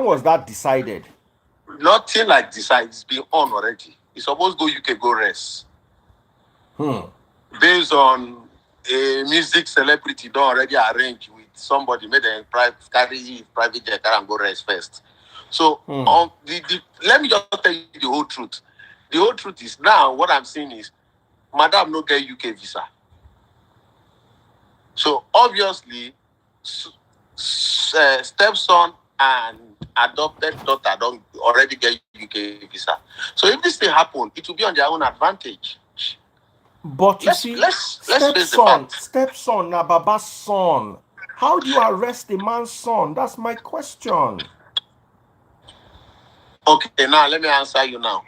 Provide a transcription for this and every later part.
was that decided? Nothing like decided. It's been on already. He's supposed to go UK, go rest. Based on a music celebrity don't already arrange with somebody, made a private jet and go rest first. So let me just tell you the whole truth. The whole truth is now what I'm saying is Madam no get UK visa. So obviously stepson and adopted daughter don't already get UK visa. So if this thing happen, it will be on their own advantage. But you see, stepson, na Baba's son. How do you arrest a man's son? That's my question. Okay, now let me answer you now.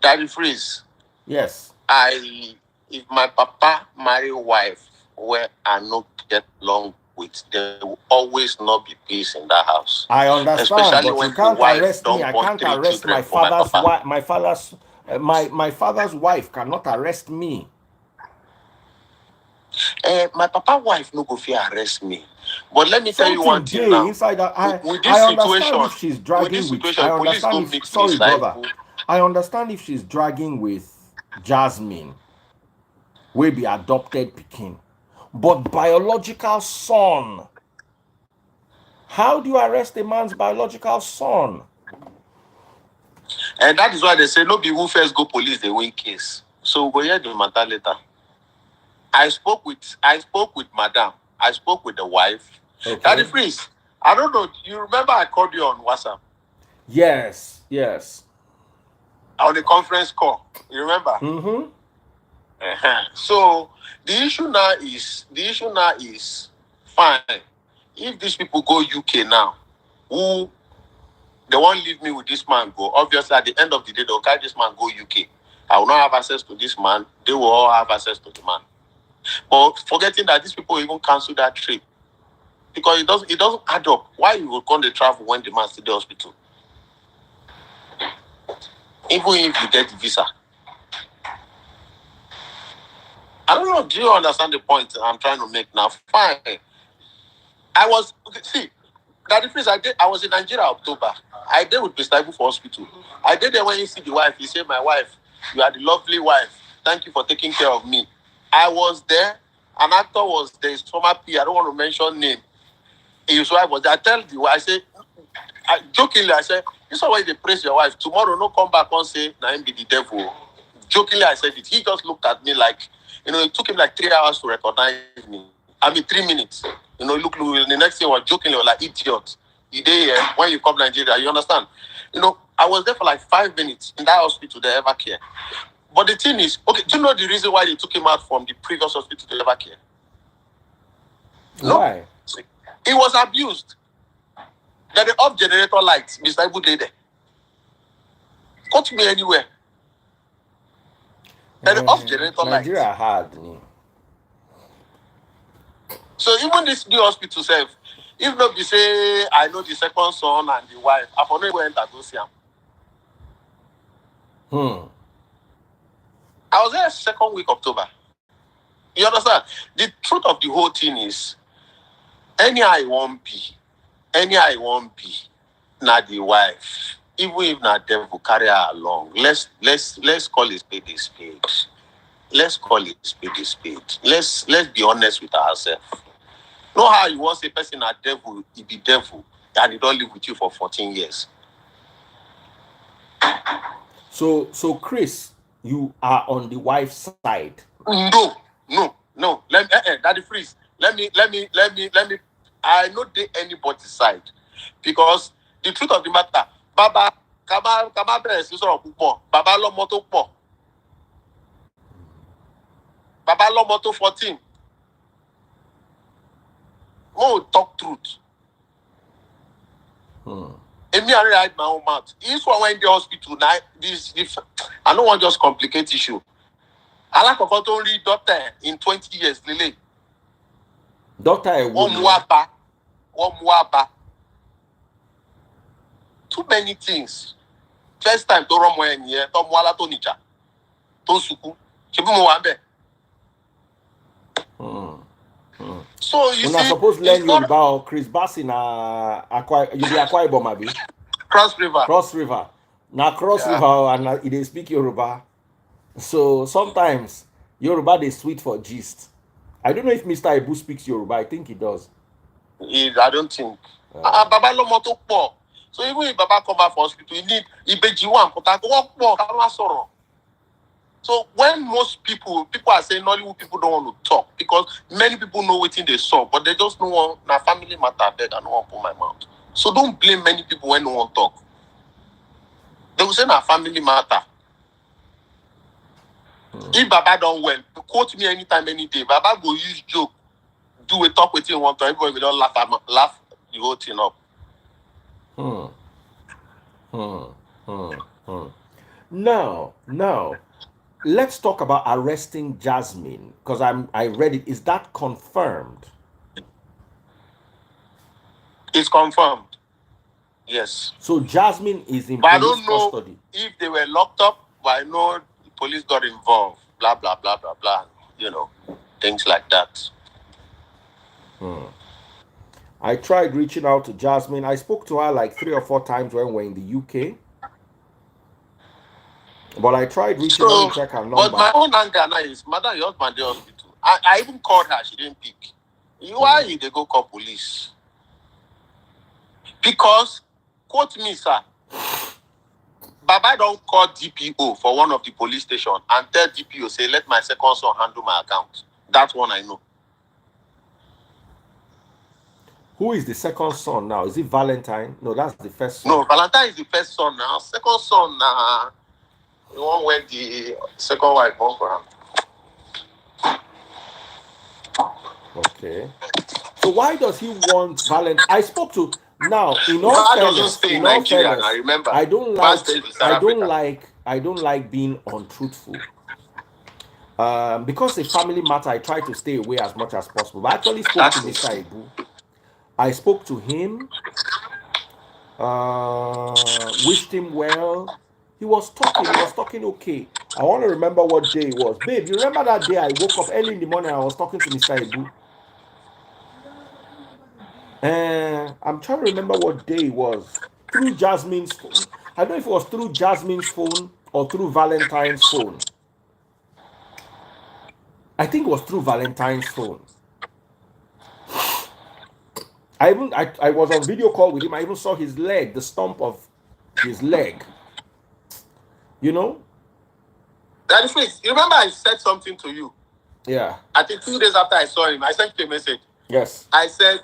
Daddy Freeze. Yes. If my papa marry wife where I not get along with, there will always not be peace in that house. I understand, especially but you can't arrest me. I can't arrest my father's wife. My father's wife cannot arrest me. My papa wife no go fear arrest me. But let me tell you one thing now. Inside that, I understand if she's dragging with. I understand if, sorry, brother. I understand if she's dragging with Jasmine, will be adopted Pekin, but biological son. How do you arrest a man's biological son? And that is why they say no be who first go police they win case. So we'll hear the matter later. I spoke with Madam. I spoke with the wife. Okay. Daddy Freeze, I don't know. You remember I called you on WhatsApp? Yes. On the conference call. You remember? So the issue now is fine. If these people go UK now, who they won't leave me with this man go. Obviously, at the end of the day, they'll carry this man go UK. I will not have access to this man. They will all have access to the man. But forgetting that these people even cancel that trip because it doesn't add up. Why you would come to travel when the man's in the hospital? Even if you get the visa. I don't know. Do you understand the point I'm trying to make now? Fine. Daddy Freeze, I was in Nigeria October. I did with Mr. Ibu for hospital. I did there when you see the wife. He said, my wife, you are the lovely wife. Thank you for taking care of me. I was there. An actor was there. His former P. I don't want to mention name. His wife was there. I tell the wife, jokingly, I said, this is why they praise your wife. Tomorrow, no come back and say, nah, him be the devil. Jokingly, I said it. He just looked at me like, it took him like 3 hours to recognize me. 3 minutes. Look, the next thing was jokingly, was like, idiot. You there when you come to Nigeria, you understand? I was there for like 5 minutes in that hospital, they ever care. But the thing is, okay, do you know the reason why they took him out from the previous hospital to ever care? Why? No. He was abused. That the off generator lights, Mr. Ibu did there. Cut me anywhere. That the off generator lights. Nigeria hard. So even this new hospital self, if not be say I know the second son and the wife, I for no go enter go see him. I was there second week October. You understand? The truth of the whole thing is, any I won't be, not the wife. Even if not devil carry her along, let's call it spade a spade. Let's call it spade a spade. Let's be honest with ourselves. Know how you want to say person a devil, he be devil, and he don't live with you for 14 years. So Chris, you are on the wife's side. No. Let me, Daddy Freeze. Let me. I know the anybody's side, because the truth of the matter, Baba, Kama bẹ̀rẹ̀ sí sọ̀rọ̀ púpọ̀. Baba lọ́mọ tó pọ̀. Baba lọ́mọ tó 14. Oh, talk truth. Emi I hide my own mouth. If one went in the hospital now, I don't want just complicate issue. I like to only doctor in 20 years, Lily. Doctor, one muaba. Too many things. First time to run one year, to mwala to nicha, to suku. Chibu mwambe. So you see, suppose learn Yoruba or Chris Bass in you be Akwa Ibom abi? Cross River. Cross River. Now Cross River and they speak Yoruba. So sometimes Yoruba they sweet for gist. I don't know if Mr. Ibu speaks Yoruba. I think he does. I don't think. Baba lomo to po. So even if Baba come back for hospital, you need Ibeji one, but I go work more. So when most people are saying Nollywood people don't want to talk because many people know what they saw, but they just don't want na family matter there. I don't want to put my mouth. So don't blame many people when no one talk. They will say na family matter. If Baba don't well, quote me anytime, any day. Baba go use joke, do a talk with you one time. Everybody will don't laugh the whole thing up. Now, let's talk about arresting Jasmine because I read it. Is that confirmed? It's confirmed. Yes. So Jasmine is in police custody. If they were locked up, but I know the police got involved. Blah blah blah blah blah. You know, things like that. I tried reaching out to Jasmine. I spoke to her like 3 or 4 times when we were in the UK. But I tried reaching out to check her number. But my own anger now is, madam, your husband in the hospital. I even called her. She didn't pick. Why did they go call police? Because, quote me, sir, Baba don't call DPO for one of the police stations and tell DPO, say, let my second son handle my account. That one I know. Who is the second son now? Is it Valentine? No, that's the first son. No, Valentine is the first son now. Second son now. The one where the second wife born for him. Okay. So why does he want Valentine? I spoke to now in all fairness, I don't like being untruthful. Because a family matter, I try to stay away as much as possible. But I actually spoke to Mr. Ibu. I spoke to him, wished him well. He was talking okay. I want to remember what day it was. Babe, you remember that day I woke up early in the morning, I was talking to Mr. Ibu? I'm trying to remember what day it was. Through Jasmine's phone. I don't know if it was through Jasmine's phone or through Valentine's phone. I think it was through Valentine's phone. I was on video call with him. I even saw his leg, the stump of his leg. You know? That is face. You remember I said something to you? Yeah. I think 2 days after I saw him, I sent you a message. Yes. I said,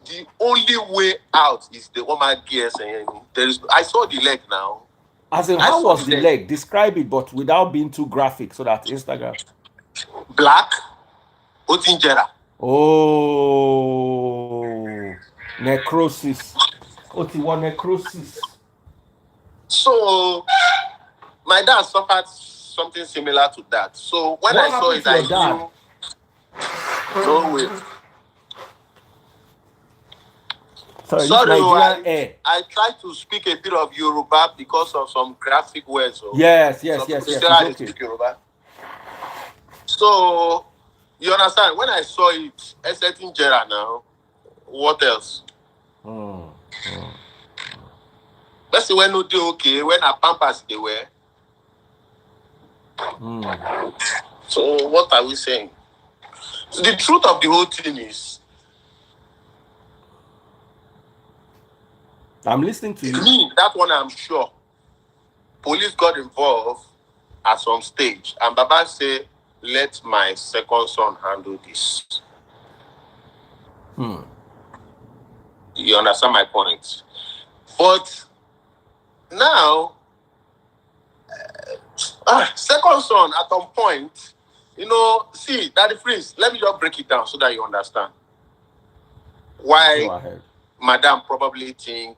the only way out is the woman gears. I saw the leg now. As in, how was the leg? Describe it, but without being too graphic, so that Instagram. Black, Otinjera. Oh, necrosis. Otiwa necrosis. So, my dad suffered something similar to that. So when I saw it, I knew. No way. Sorry, I tried to speak a bit of Yoruba because of some graphic words. Yes. Speak Yoruba. So, you understand? When I saw it, I said in Jera now, what else? Let's see when no do okay, when I pampas they were. So, what are we saying? So the truth of the whole thing is, I'm listening to you. Me, that one I'm sure. Police got involved at some stage, and Baba said, let my second son handle this. You understand my point? But now, second son at some point, see, Daddy Prince, let me just break it down so that you understand. Why Madam probably think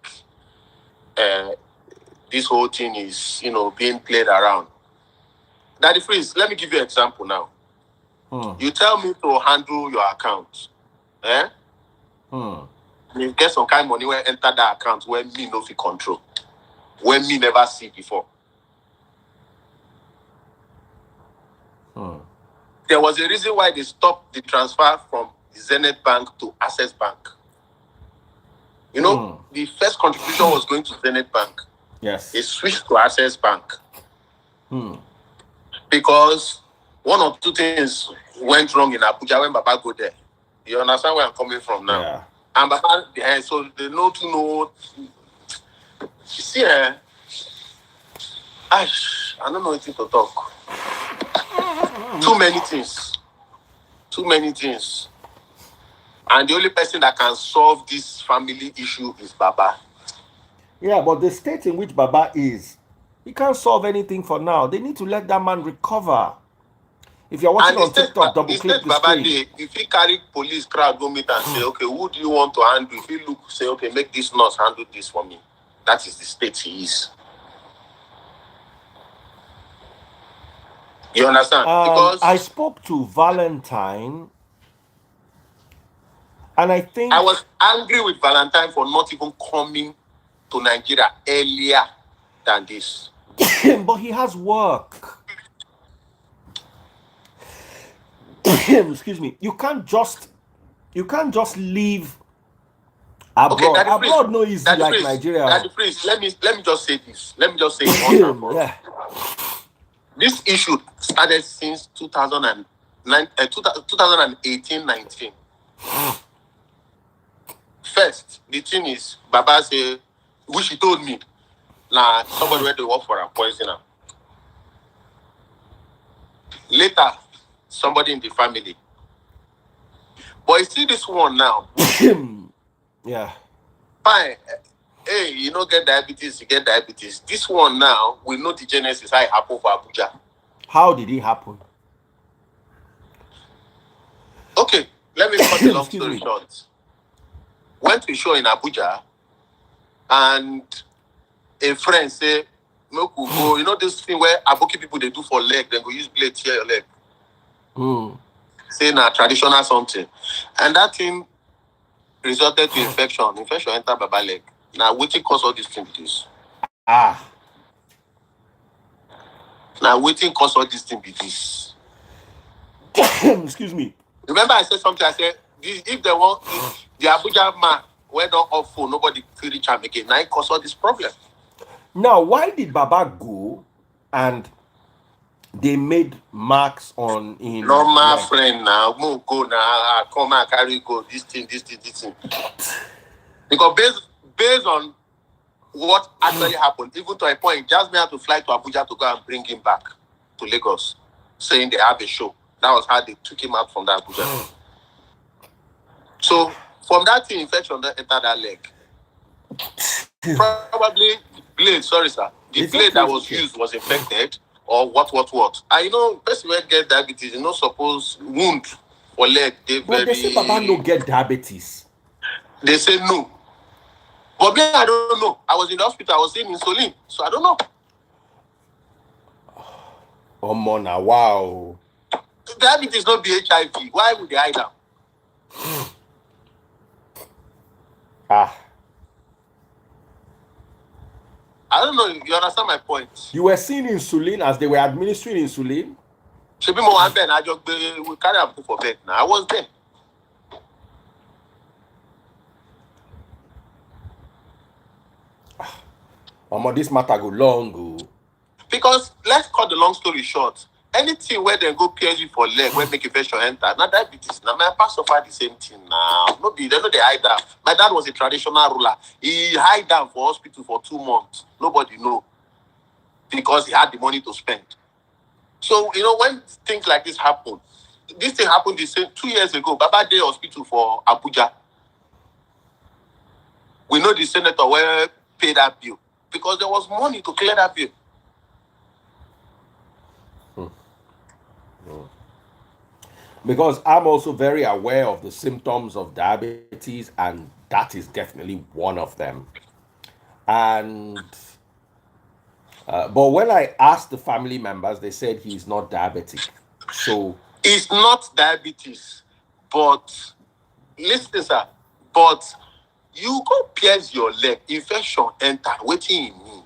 this whole thing is, being played around. Daddy Prince, let me give you an example now. You tell me to handle your account. You get some kind of money when enter that account where me no fit control. When me never see before. There was a reason why they stopped the transfer from Zenith Bank to Access Bank. You know, the first contribution was going to Zenith Bank. Yes. It switched to Access Bank. Because one or two things went wrong in Abuja when Baba go there. You understand where I'm coming from now? Yeah. And Baba, so they know to know. You see, I don't know what to talk. Too many things. And the only person that can solve this family issue is Baba. Yeah, but the state in which Baba is, he can't solve anything for now. They need to let that man recover. If you're watching on TikTok, double click the screen. If he carry police crowd, go meet and say, okay, who do you want to handle? If he look, say, okay, make this nurse handle this for me. That is the state he is. You understand? Because I spoke to Valentine, and I think I was angry with Valentine for not even coming to Nigeria earlier than this. But he has work. Excuse me. You can't just leave abroad. Okay, abroad no easy like Nigeria. Daddy Prince, let me just say this. Let me just say it once. Yeah. This issue started since 2018-19. First, the thing is, Baba say, which he told me, nah, somebody went to work for a poisoner. Later, somebody in the family. But you see this one now. Yeah. Fine. Hey, you don't get diabetes, you get diabetes. This one now, we know the genesis, how it happened for Abuja. How did it happen? Okay, let me cut the long story short. Went to a show in Abuja, and a friend say, "No, go." You know this thing where Aboki people they do for leg, then go use blade tear your leg. Say na traditional something, and that thing resulted to infection. Infection enter Baba leg. Now, wetin cause all these things? This. Now, wetin cause all these things? Be this. Excuse me. Remember, I said something. I said, if they want the Abuja man, where don't off phone, nobody feel reach him again. Now, it cause all this problem. Now, why did Baba go and they made marks on him? Normal friend now, move go now, come and carry go. This thing. Because based on what actually happened, even to a point, Jasmine had to fly to Abuja to go and bring him back to Lagos, saying they have a show. That was how they took him out from that Abuja. So from that thing, infection that entered that leg. Probably blade, sorry sir. The blade that was used was infected or what. And you know, person who get diabetes, you know, suppose wound for leg. But they say Baba no get diabetes. They say no. But me, I don't know. I was in the hospital, I was seeing insulin, so I don't know. Oh, Mona, wow. Diabetes not be HIV. Why would they hide them? I don't know. You understand my point? You were seeing insulin as they were administering insulin? Should be more one bed. I just we carry up for bed now. I was there. This matter go long. Because let's cut the long story short. Anything where they go PSG for leg, where make infection enter, now diabetes. Now my pastor find the same thing now. They know they hide down. My dad was a traditional ruler. He hide down for hospital for 2 months. Nobody know. Because he had the money to spend. So, you know, when things like this happen, this thing happened the same 2 years ago. Baba Day Hospital for Abuja. We know the senator where paid that bill. Because there was money to clear that bill. Because I'm also very aware of the symptoms of diabetes, and that is definitely one of them. And but when I asked the family members, they said he's not diabetic. So it's not diabetes, but listen, sir. But you go pierce your leg, infection enter. Waiting in me.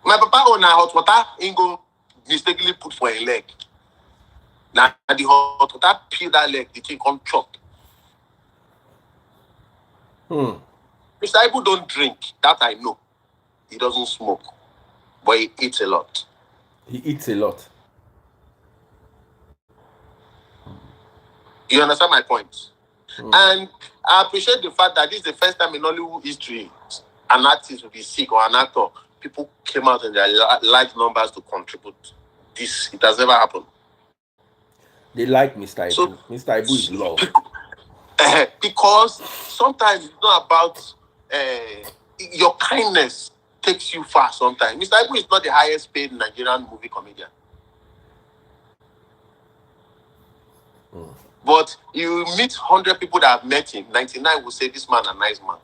My papa on a hot water, he go mistakenly put for a leg. Now the hot that peel that leg, the thing come chop. Mr. Ibu don't drink, that I know. He doesn't smoke, but he eats a lot. He eats a lot. You understand my point? And I appreciate the fact that this is the first time in Hollywood history an artist will be sick or an actor. People came out in their large numbers to contribute. This, it has never happened. They like Mr. Ibu. So, Mr. Ibu is loved. Because sometimes it's not about your kindness takes you far sometimes. Mr. Ibu is not the highest paid Nigerian movie comedian. But you meet 100 people that have met him, 99 will say this man a nice man.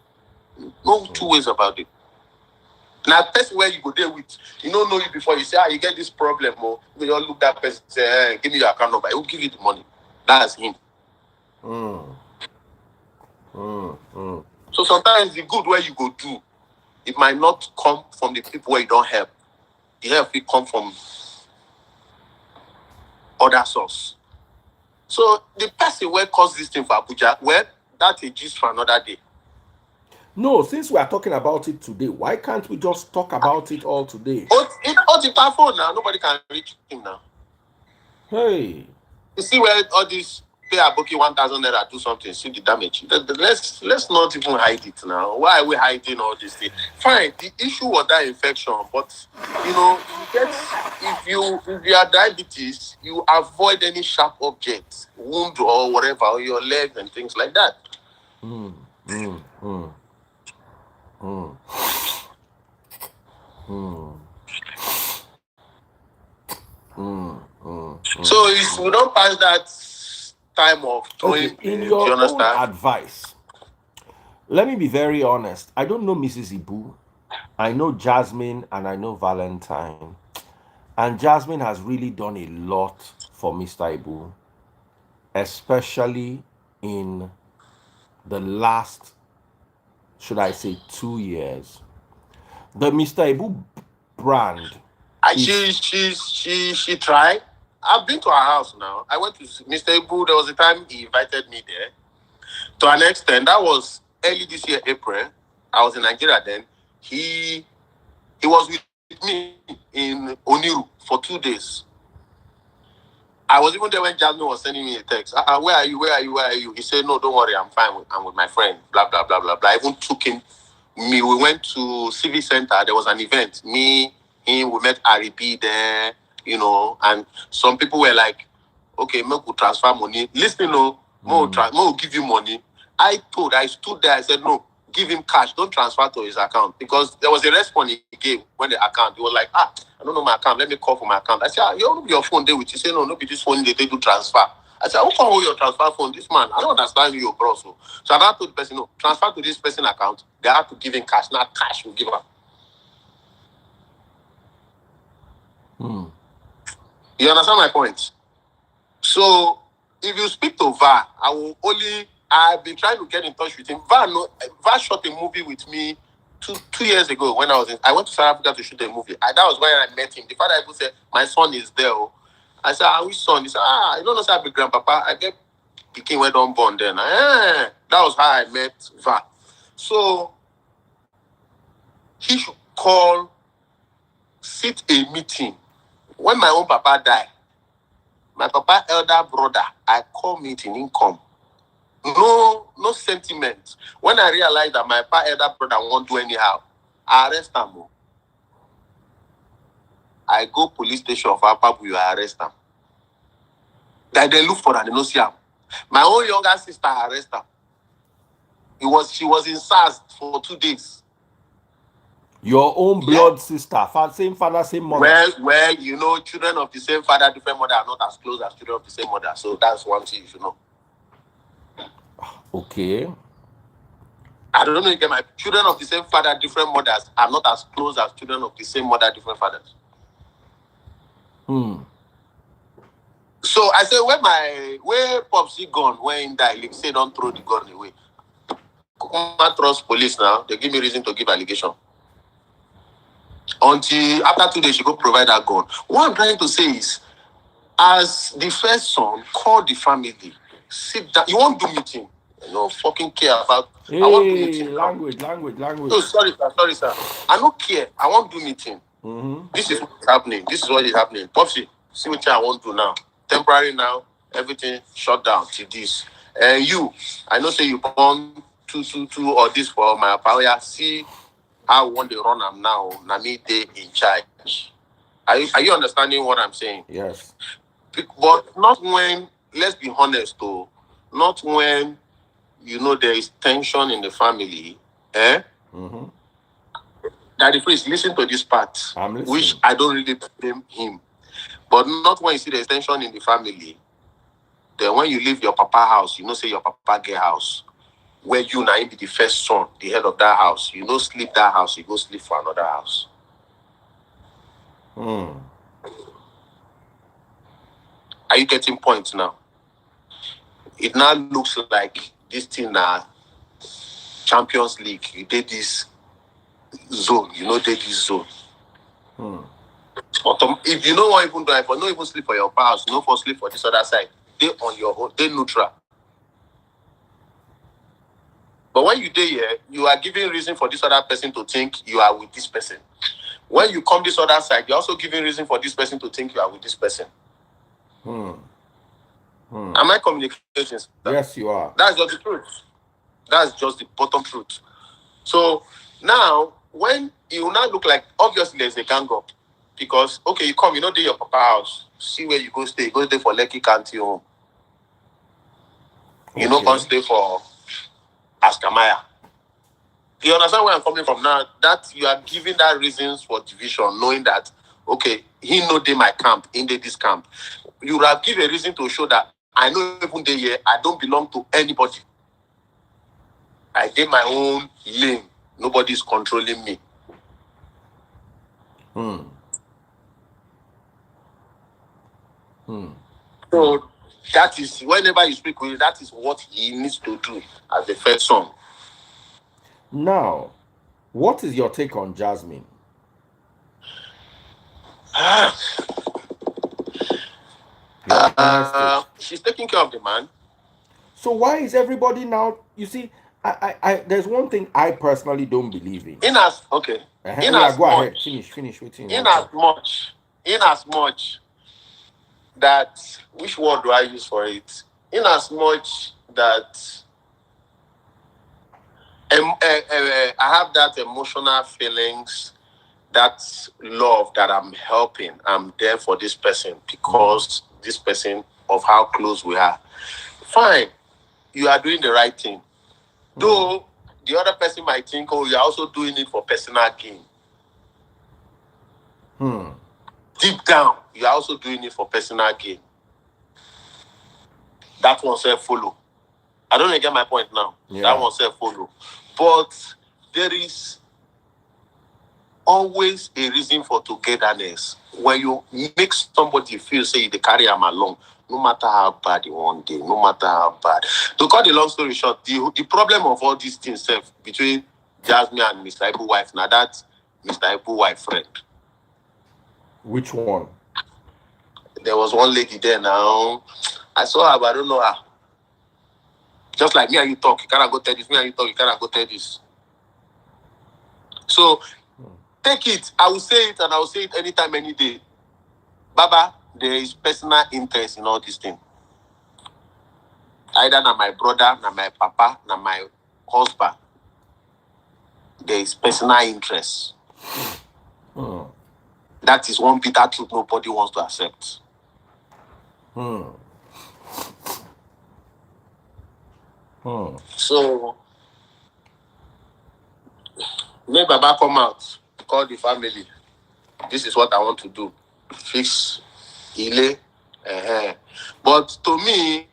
No two ways about it. Now, person where you go there with, you don't know you before, you say, you get this problem, or you don't look that person, say, hey, give me your account number, he will give you the money. That's him. So sometimes the good where you go do, it might not come from the people where you don't help. The help will come from other source. So the person where caused this thing for Abuja, well, that's a gist for another day. No, since we are talking about it today, why can't we just talk about it all today? It's a phone now. Nobody can reach him now. Hey. You see where all these pay a bookie 1,000 naira do something, see the damage. Let's not even hide it now. Why are we hiding all this thing? Fine, the issue was that infection, but you know, if you are diabetes, you avoid any sharp objects, wound or whatever, or your leg and things like that. So if we don't pass that time of throwing, in your own advice, let me be very honest. I don't know Mrs. Ibu. I know Jasmine and I know Valentine. And Jasmine has really done a lot for Mr. Ibu, especially in the last, should I say, 2 years. The Mr. Ibu brand. She tried. I've been to her house now. I went to Mr. Ibu. There was a time he invited me there. To an extent, that was early this year, April. I was in Nigeria then. He was with me in Oniru for 2 days. I was even there when Jasmine was sending me a text. Where are you? Where are you? Where are you? He said, no, don't worry, I'm fine. I'm with my friend. Blah, blah, blah, blah, blah. I even took him. We went to Civic Center. There was an event. Me, him, we met R.E.P. there, you know, and some people were like, okay, Mo could transfer money. Listen, no, Mo will give you money. I stood there, I said, no, give him cash. Don't transfer to his account. Because there was a response he gave when the account, he was like, I don't know my account. Let me call for my account. I said, you don't your phone there with you. He said, no, be this phone they do transfer. I said, how come hold your transfer phone? This man, I don't understand you, bro. So I had told the person, no, transfer to this person account. They have to give him cash. Not cash will give up. You understand my point? So if you speak to VA, I've been trying to get in touch with him. VA shot a movie with me two years ago when I went to South Africa to shoot a movie. That was when I met him. The father even said, my son is there. I said, which son? He said, you don't know, say I be grandpapa. I get Pikin when don't born then. That was how I met VA. So he should sit a meeting. When my own papa died, my papa elder brother, I call meeting income. No sentiment. When I realized that my papa elder brother won't do anyhow, I arrest him. I go police station for Apabu, I arrest him. They look for her, they don't see him. My own younger sister arrest her. She was in SARS for 2 days. Your own blood sister, same father, same mother. Well, you know, children of the same father, different mother are not as close as children of the same mother. So that's one thing you should know. Okay. I don't know if you get my children of the same father, different mothers are not as close as children of the same mother, different fathers. So I say, where Popsy gone, when he say don't throw the gun away. I trust police now. They give me reason to give allegation. Until after 2 days, she go provide that gun. What I'm trying to say is, As the first son, call the family. Sit down. You won't do meeting. You don't fucking care about. Hey, I want to do meeting. language. Oh, sorry, sir. I don't care. I want to do meeting. This is what's happening. This is what is happening. Popsy, see what I want to do now. Temporary now. Everything shut down till this. And you, I know say you born 222 or this for my power. See how one they run am now. Na me they in charge. Are you understanding what I'm saying? Yes. But not when, let's be honest though, not when you know there is tension in the family, Daddy, please listen to this part, which I don't really blame him. But not when you see there's tension in the family. Then when you leave your papa house, you know say your papa get house. Where you now be the first son, the head of that house. You know sleep that house, you go sleep for another house. Are you getting points now? It now looks like this thing now Champions League. You did this zone. You know, did this zone. If you don't want even do it, but not even sleep for your house, no for sleep for this other side. They on your own, they neutral. But when you do here, you are giving reason for this other person to think you are with this person. When you come this other side, you're also giving reason for this person to think you are with this person. Am I communicating? Yes, you are. That's just the truth. That's just the bottom truth. So now, when you now look like, obviously there's a gang up. Because, okay, you come, you know, do your papa house. See where you go stay. You go stay for Lekki County home. You know, come stay for Askamaya. You understand where I'm coming from now? That you are giving that reasons for division, knowing that, okay, he know they my camp, in this camp. You have given a reason to show that I know even they here, I don't belong to anybody. I did my own lane. Nobody is controlling me. So that is, whenever you speak with him, that is what he needs to do as the first son. Now, what is your take on Jasmine? She's taking care of the man. So why is everybody now? You see, I there's one thing I personally don't believe in. Go ahead. Finish. In as much that, which word do I use for it? In as much that I have that emotional feelings, that love that I'm helping, I'm there for this person because this person of how close we are. Fine, you are doing the right thing. Though the other person might think, oh, you're also doing it for personal gain. Deep down, you're also doing it for personal gain. That one self follow. I don't even get my point now. Yeah. That one self follow. But there is always a reason for togetherness. When you make somebody feel, say, they carry them along, no matter how bad you want them, no matter how bad. To cut the long story short, the problem of all these things between Jasmine and Mr. Ibu wife, now that Mr. Ibu wife friend. Which one? There was one lady there now. I saw her, but I don't know her. Just like me and you talk, you cannot go tell this. Me and you talk, you cannot go tell this. So, take it. I will say it, and I will say it anytime, any day. Baba, there is personal interest in all these things. Either na my brother, na my papa, na my husband. There is personal interest. That is one bitter truth nobody wants to accept. So, make Baba come out, call the family. This is what I want to do. Fix Ile. But to me,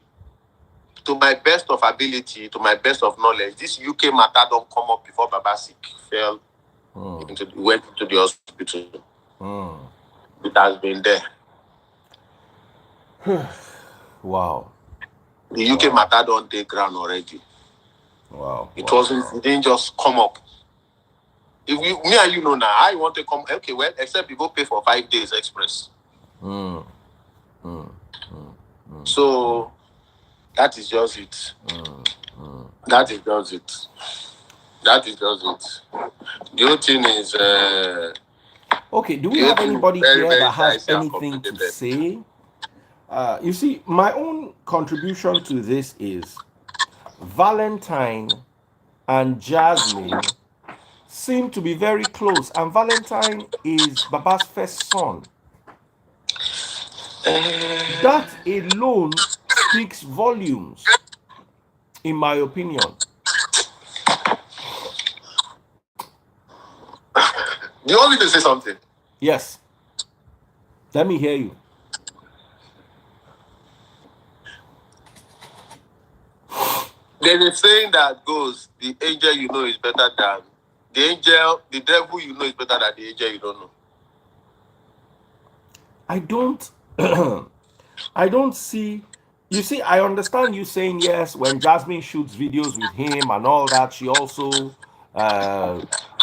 to my best of ability, to my best of knowledge, this UK matter don't come up before Baba sick fell. Went to the hospital. It has been there. Wow. The UK matter don't take ground already. Wow. It didn't just come up. If me and you know now, I want to come. Okay, well, except you go pay for 5 days express. So that is just it. That is just it. That is just it. The whole thing is. Okay, do we have anybody here that has anything to say? You see, my own contribution to this is Valentine and Jasmine seem to be very close, and Valentine is Baba's first son. That alone speaks volumes, in my opinion. Do you want me to say something? Yes. Let me hear you. There's a saying that goes, the angel you know is better than the angel, the devil you know is better than the angel you don't know. I don't see, you see, I understand you saying yes, when Jasmine shoots videos with him and all that, she also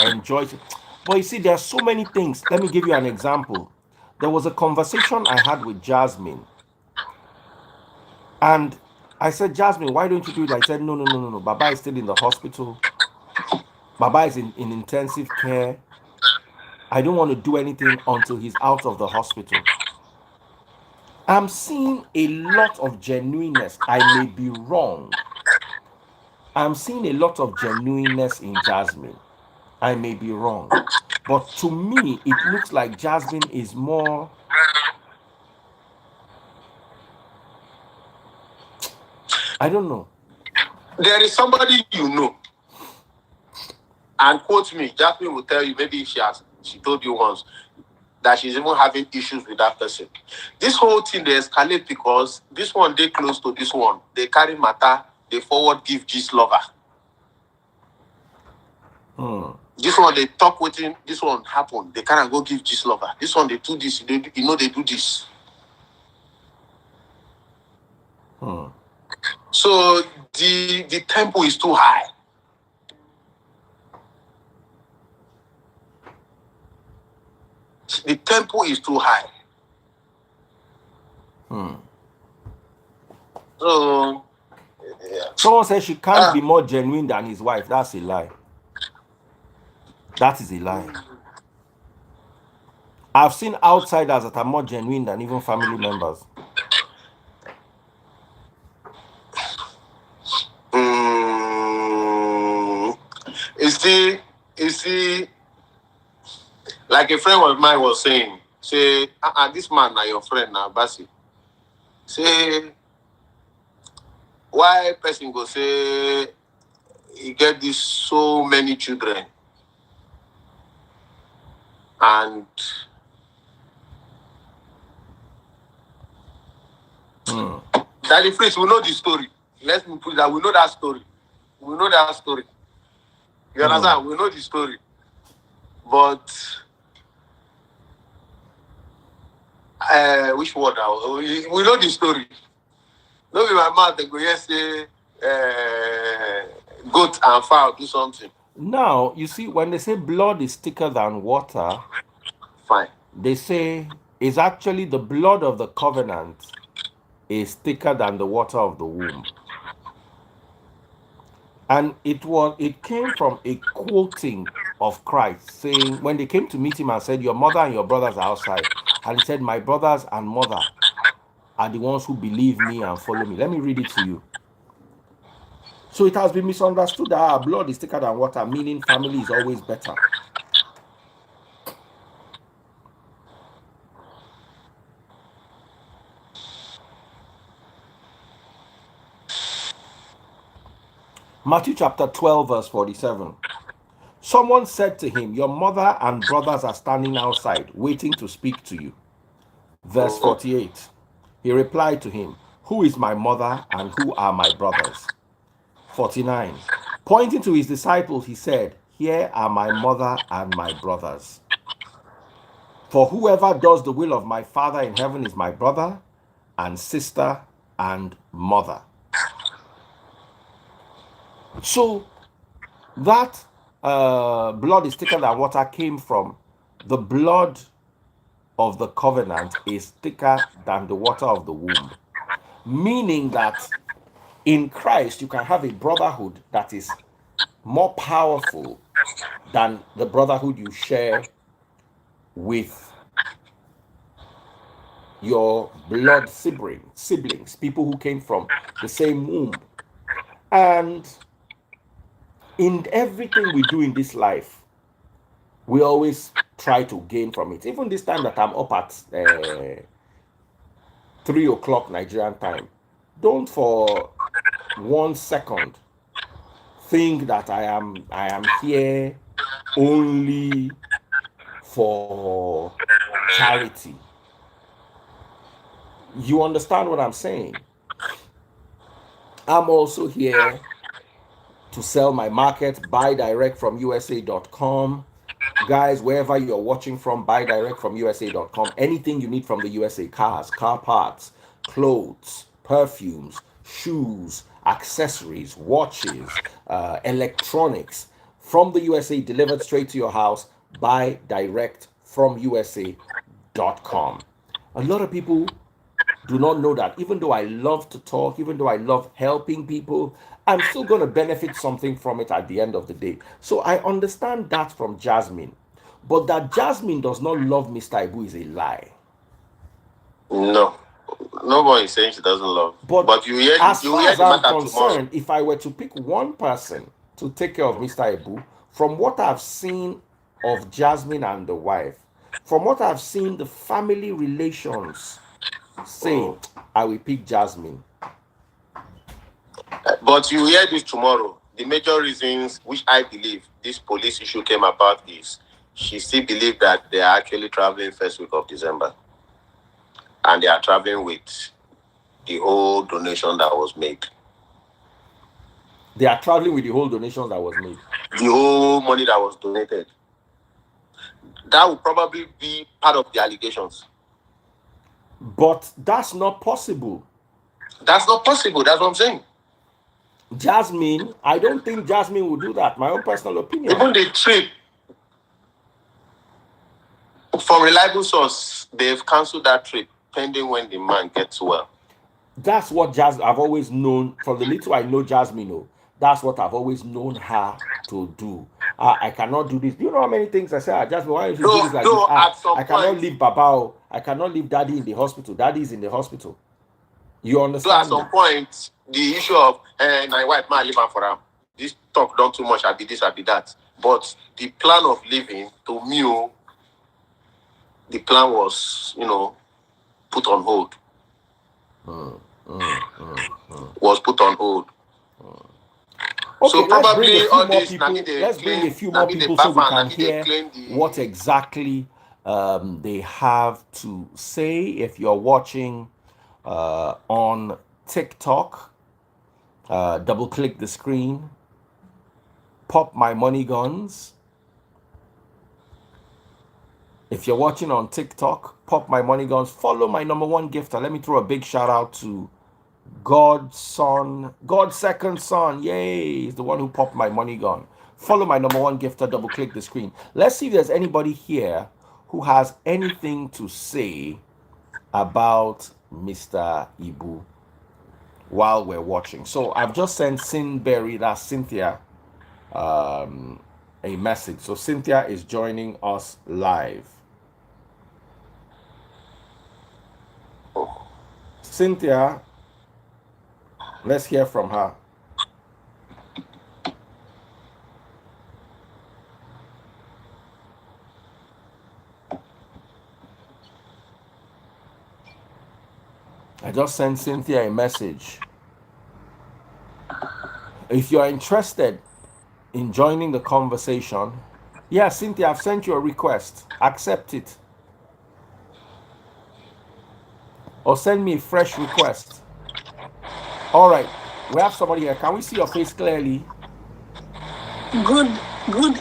enjoys it. But you see, there are so many things. Let me give you an example. There was a conversation I had with Jasmine, and I said, Jasmine, why don't you do it? I said, no. Baba is still in the hospital. Baba is in intensive care. I don't want to do anything until he's out of the hospital. I'm seeing a lot of genuineness. I may be wrong. I'm seeing a lot of genuineness in Jasmine. I may be wrong. But to me, it looks like Jasmine is more... I don't know. There is somebody you know. And quote me, Jasmine will tell you, maybe she told you once, that she's even having issues with that person. This whole thing, they escalate because this one, they close to this one. They carry matter, they forward give gist lover. This one, they talk with him, this one happen. They can't go give gist lover. This one, they do this, they do this. So the tempo is too high. The tempo is too high. So, yeah. Someone says she can't be more genuine than his wife. That's a lie. That is a lie. I've seen outsiders that are more genuine than even family members. You see, like a friend of mine was saying, say, this man now your friend now, Basi. Say, why person go say he get this so many children, and Daddy Fritz, we know the story. Let me put that. We know that story. We know that story. You understand? We know the story. But which word now? We know the story. Don't be my mouth. They go yes say goat and fowl do something. Now you see, when they say blood is thicker than water, fine. They say it's actually the blood of the covenant is thicker than the water of the womb. And it came from a quoting of Christ saying, when they came to meet him and said, your mother and your brothers are outside. And he said, my brothers and mother are the ones who believe me and follow me. Let me read it to you. So it has been misunderstood that our blood is thicker than water, meaning family is always better. Matthew chapter 12, verse 47. Someone said to him, your mother and brothers are standing outside, waiting to speak to you. Verse 48. He replied to him, who is my mother and who are my brothers? 49. Pointing to his disciples, he said, here are my mother and my brothers. For whoever does the will of my Father in heaven is my brother and sister and mother. So that blood is thicker than water came from the blood of the covenant is thicker than the water of the womb. meaning that in Christ you can have a brotherhood that is more powerful than the brotherhood you share with your blood siblings, people who came from the same womb. And in everything we do in this life, we always try to gain from it. Even this time that I'm up at 3 o'clock Nigerian time, don't for 1 second think that I am here only for charity. You understand what I'm saying? I'm also here to sell my market, buy direct from USA.com. Guys, wherever you're watching from, buy direct from USA.com. Anything you need from the USA, cars, car parts, clothes, perfumes, shoes, accessories, watches, electronics from the USA delivered straight to your house, buy direct from USA.com. A lot of people do not know that even though I love to talk, even though I love helping people, I'm still going to benefit something from it at the end of the day. So I understand that from Jasmine. But that Jasmine does not love Mr. Ibu is a lie. No. Nobody is saying she doesn't love. But you hear, as you far hear as the I'm matter concerned, tomorrow. If I were to pick one person to take care of Mr. Ibu, from what I've seen of Jasmine and the wife, from what I've seen the family relations say, I will pick Jasmine. But you hear this tomorrow. The major reasons which I believe this police issue came about is she still believes that they are actually traveling first week of December. And they are traveling with the whole donation that was made. They are traveling with the whole donation that was made. The whole money that was donated. That would probably be part of the allegations. But that's not possible. That's not possible. That's what I'm saying. Jasmine, I don't think Jasmine will do that. My own personal opinion. Even the trip, for reliable source, they've cancelled that trip pending when the man gets well. That's what I've always known. From the little I know Jasmine, that's what I've always known her to do. I cannot do this. Do you know how many things I say? Jasmine, why don't you do this like this? I cannot leave Baba. I cannot leave Daddy in the hospital. Daddy is in the hospital. You understand? So at some point, the issue of my wife might leave her for him. This talk done too much. I be this, I be that. But the plan of living, to me, the plan was, put on hold. Was put on hold. Okay, so probably all this. Let's bring a few more people so we can hear what exactly they have to say. If you're watching on TikTok, double click the screen, pop my money guns. If you're watching on TikTok, pop my money guns, follow my #1 gifter. Let me throw a big shout out to God's second son. Yay, he's the one who popped my money gun. Follow my #1 gifter, double click the screen. Let's see if there's anybody here who has anything to say about Mr. Ibu while we're watching. So I've just sent Sinberry, that's Cynthia, a message. So Cynthia is joining us live. Cynthia, let's hear from her. I just sent Cynthia a message. If you are interested in joining the conversation, yeah, Cynthia, I've sent you a request. Accept it. Or send me a fresh request. All right, we have somebody here. Can we see your face clearly? Good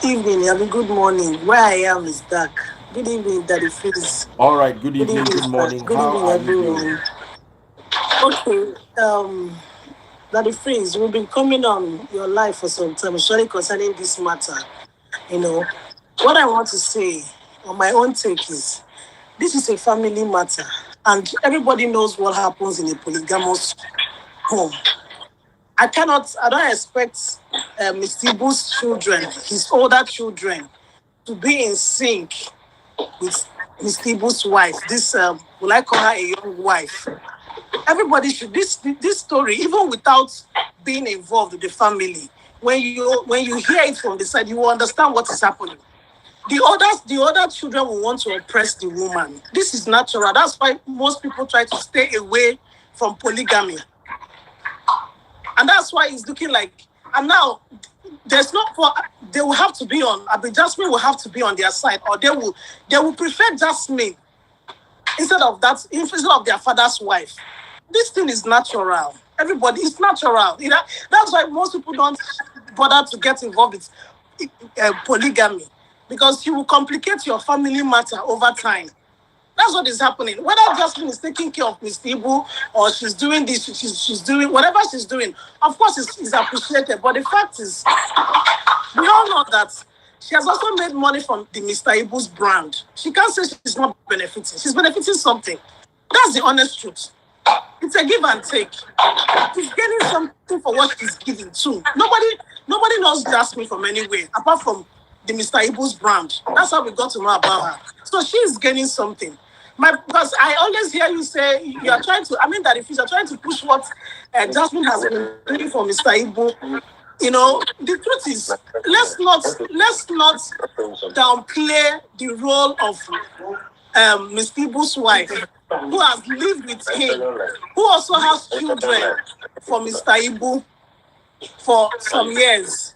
evening, I mean good morning. Where I am is dark. Good evening, Daddy Freeze. All right, good evening, good morning. Good evening, everyone. Okay, Daddy Freeze, we've been coming on your live for some time, surely concerning this matter. What I want to say on my own take is, this is a family matter. And everybody knows what happens in a polygamous home. I don't expect Mr. Ibu's children, his older children, to be in sync with Mr. Ibu's wife. This, will I call her a young wife? Everybody should, this story, even without being involved with the family, when you hear it from the side, you will understand what is happening. The other children will want to oppress the woman. This is natural. That's why most people try to stay away from polygamy. And that's why it's looking like, and now there's no, they will have to be on, Jasmine will have to be on their side, or they will prefer Jasmine instead of their father's wife. This thing is natural. Everybody, it's natural. That's why most people don't bother to get involved with polygamy, because you will complicate your family matter over time. That's what is happening. Whether Jasmine is taking care of Mr. Ibu or she's doing this, she's doing whatever she's doing, of course it's appreciated. But the fact is, we all know that she has also made money from the Mr. Ibu's brand. She can't say she's not benefiting. She's benefiting something. That's the honest truth. It's a give and take. She's getting something for what she's giving too. Nobody knows Jasmine from anywhere apart from the Mr. Ibu's brand. That's how we got to know about her. So she's getting something. Because I always hear you say you are trying to, that if you're trying to push what Jasmine has been doing for Mr. Ibu, the truth is, let's not downplay the role of Mr. Ibu's wife, who has lived with him, who also has children for Mr. Ibu for some years,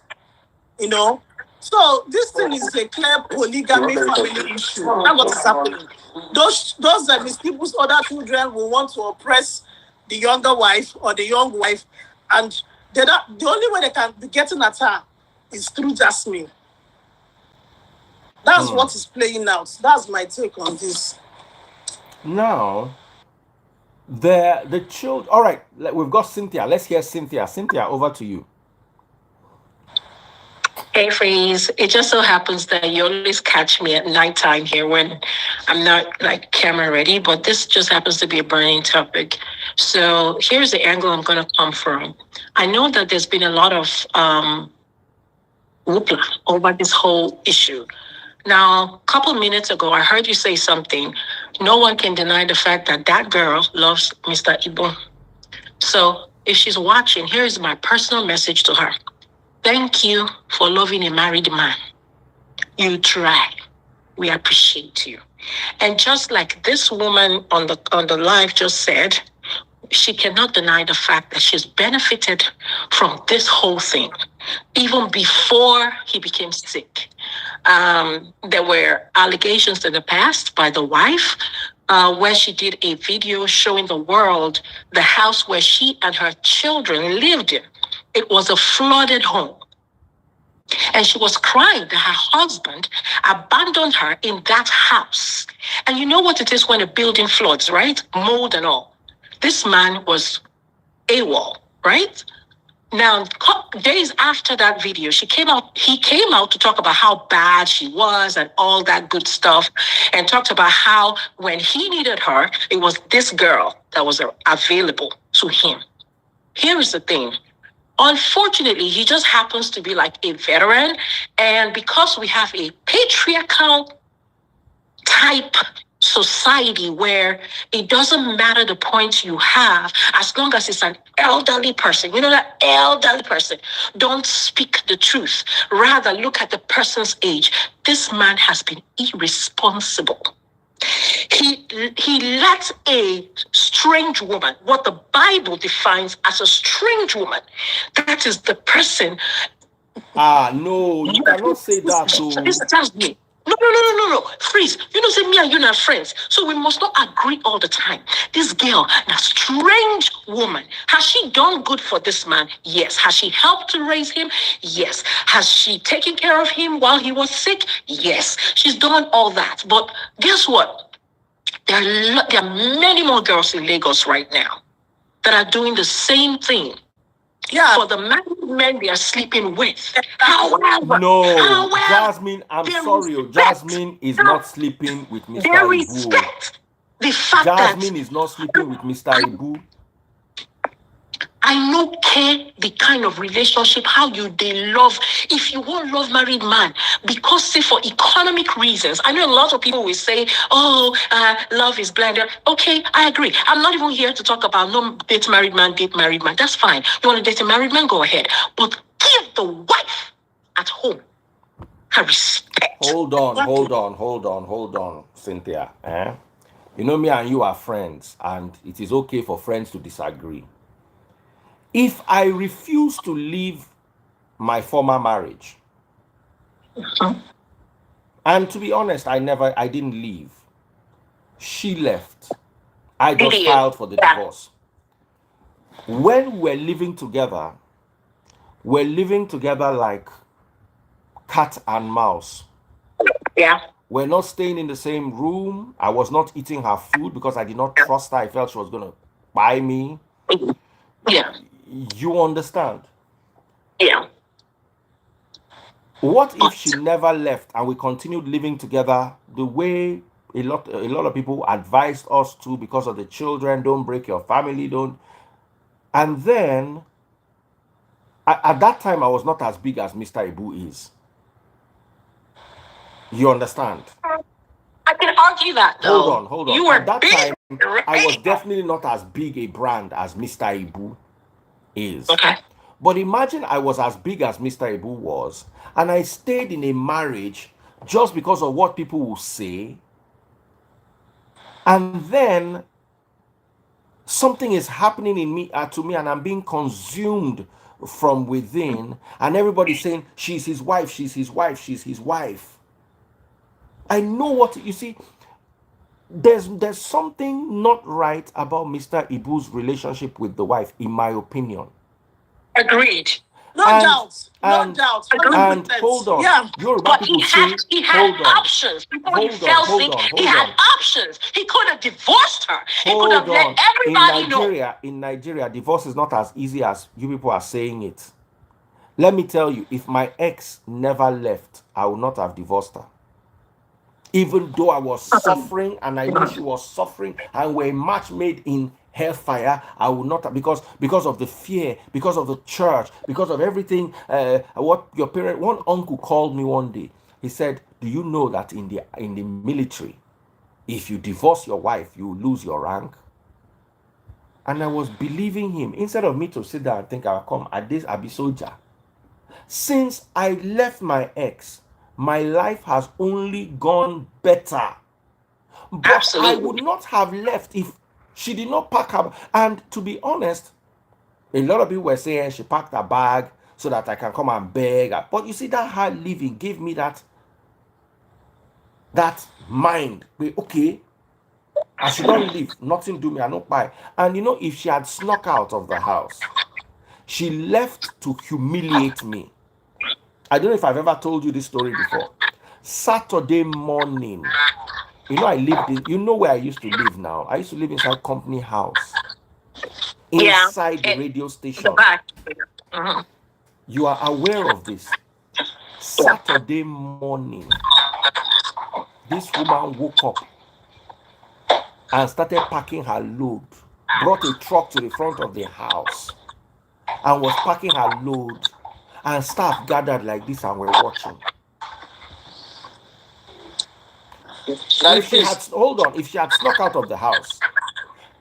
So this thing is a clear polygamy family issue. That's what is happening. Those Mr. Ibu's other children will want to oppress the younger wife or the young wife, and the only way they can be getting at her is through Jasmine. That's what is playing out. That's my take on this. Now, the children. All right, we've got Cynthia. Let's hear Cynthia. Cynthia, over to you. Hey, Freeze. It just so happens that you always catch me at nighttime here when I'm not camera ready, but this just happens to be a burning topic. So here's the angle I'm going to come from. I know that there's been a lot of whoopla over this whole issue. Now, a couple of minutes ago, I heard you say something. No one can deny the fact that girl loves Mr. Ibu. So if she's watching, here's my personal message to her. Thank you for loving a married man. You try. We appreciate you. And just like this woman on the live just said, she cannot deny the fact that she's benefited from this whole thing, even before he became sick. There were allegations in the past by the wife where she did a video showing the world the house where she and her children lived in. It was a flooded home. And she was crying that her husband abandoned her in that house. And you know what it is when a building floods, right? Mold and all. This man was AWOL, right? Now, days after that video, he came out to talk about how bad she was and all that good stuff, and talked about how when he needed her, it was this girl that was available to him. Here is the thing. Unfortunately, he just happens to be like a veteran, and because we have a patriarchal type society where it doesn't matter the points you have, as long as it's an elderly person, that elderly person, don't speak the truth. Rather, look at the person's age. This man has been irresponsible. He let a strange woman, what the Bible defines as a strange woman, that is the person. No, you cannot say that. This tells me. No. Freeze. Say me and you are friends. So we must not agree all the time. This girl, that strange woman, has she done good for this man? Yes. Has she helped to raise him? Yes. Has she taken care of him while he was sick? Yes. She's done all that. But guess what? There are many more girls in Lagos right now that are doing the same thing. Yeah. For the men they are sleeping with. However, Jasmine, I'm sorry. Jasmine is not sleeping with Mr. There is respect. The fact Jasmine is not sleeping with Mr. Ibu. I know care the kind of relationship how they love. If you want love married man, because say for economic reasons, I know a lot of people will say, "Oh, love is blind." Okay, I agree. I'm not even here to talk about no date married man. That's fine. You want to date a married man? Go ahead. But give the wife at home her respect. Hold on, Cynthia. You know me and you are friends, and it is okay for friends to disagree. If I refuse to leave my former marriage, and to be honest, I didn't leave. She left. I just filed for the divorce. When we're living together like cat and mouse. Yeah. We're not staying in the same room. I was not eating her food because I did not trust her. I felt she was going to buy me. Yeah. You understand? Yeah. What if she never left and we continued living together the way a lot of people advised us to because of the children? Don't break your family, don't. And then at that time I was not as big as Mr. Ibu is. You understand? I can argue that though. Hold on. You were at that big, time, right? I was definitely not as big a brand as Mr. Ibu is. Okay. But imagine I was as big as Mr. Ibu was, and I stayed in a marriage just because of what people will say. And then something is happening in me to me, and I'm being consumed from within, and everybody's saying, she's his wife, she's his wife, she's his wife. I know what you see. There's something not right about Mr. Ibu's relationship with the wife, in my opinion. Agreed. No doubt. And hold on. Yeah. Yoruba people say, he had options. Before he fell sick, he had options. He could have divorced her. He could have let everybody know. In Nigeria, divorce is not as easy as you people are saying it. Let me tell you, if my ex never left, I would not have divorced her. Even though I was suffering and I knew she was suffering and we're a match made in hellfire, I would not, because of the fear, because of the church, because of everything. What your parent, one uncle called me one day. He said, "Do you know that in the military, if you divorce your wife, you lose your rank?" And I was believing him. Instead of me to sit there and think I'll come at this, I'll be soldier. Since I left my ex, my life has only gone better. But absolutely. I would not have left if she did not pack her. And to be honest, a lot of people were saying she packed her bag so that I can come and beg. But you see, that hard living gave me that mind. Okay, I should not leave. Nothing do me. I don't buy. And you know, if she had snuck out of the house, she left to humiliate me. I don't know if I've ever told you this story before. Saturday morning, you know, you know where I used to live now? I used to live inside Company House. Inside the radio station. The back. You are aware of this. Saturday morning, this woman woke up and started packing her load, brought a truck to the front of the house and was packing her load, and staff gathered like this and were watching. If she had snuck out of the house,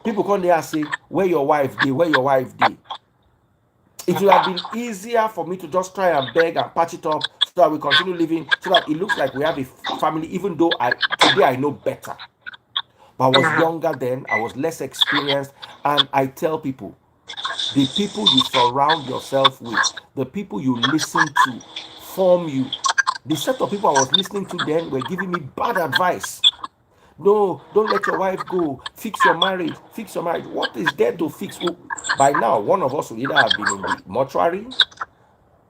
people come there and say, "Where your wife dey? Where your wife dey?" It would have been easier for me to just try and beg and patch it up so that we continue living, so that it looks like we have a family, even though today I know better. But I was younger then, I was less experienced, and I tell people, the people you surround yourself with, the people you listen to, form you. The set of people I was listening to then were giving me bad advice. No, don't let your wife go. Fix your marriage. Fix your marriage. What is there to fix? By now, one of us will either have been in the mortuary,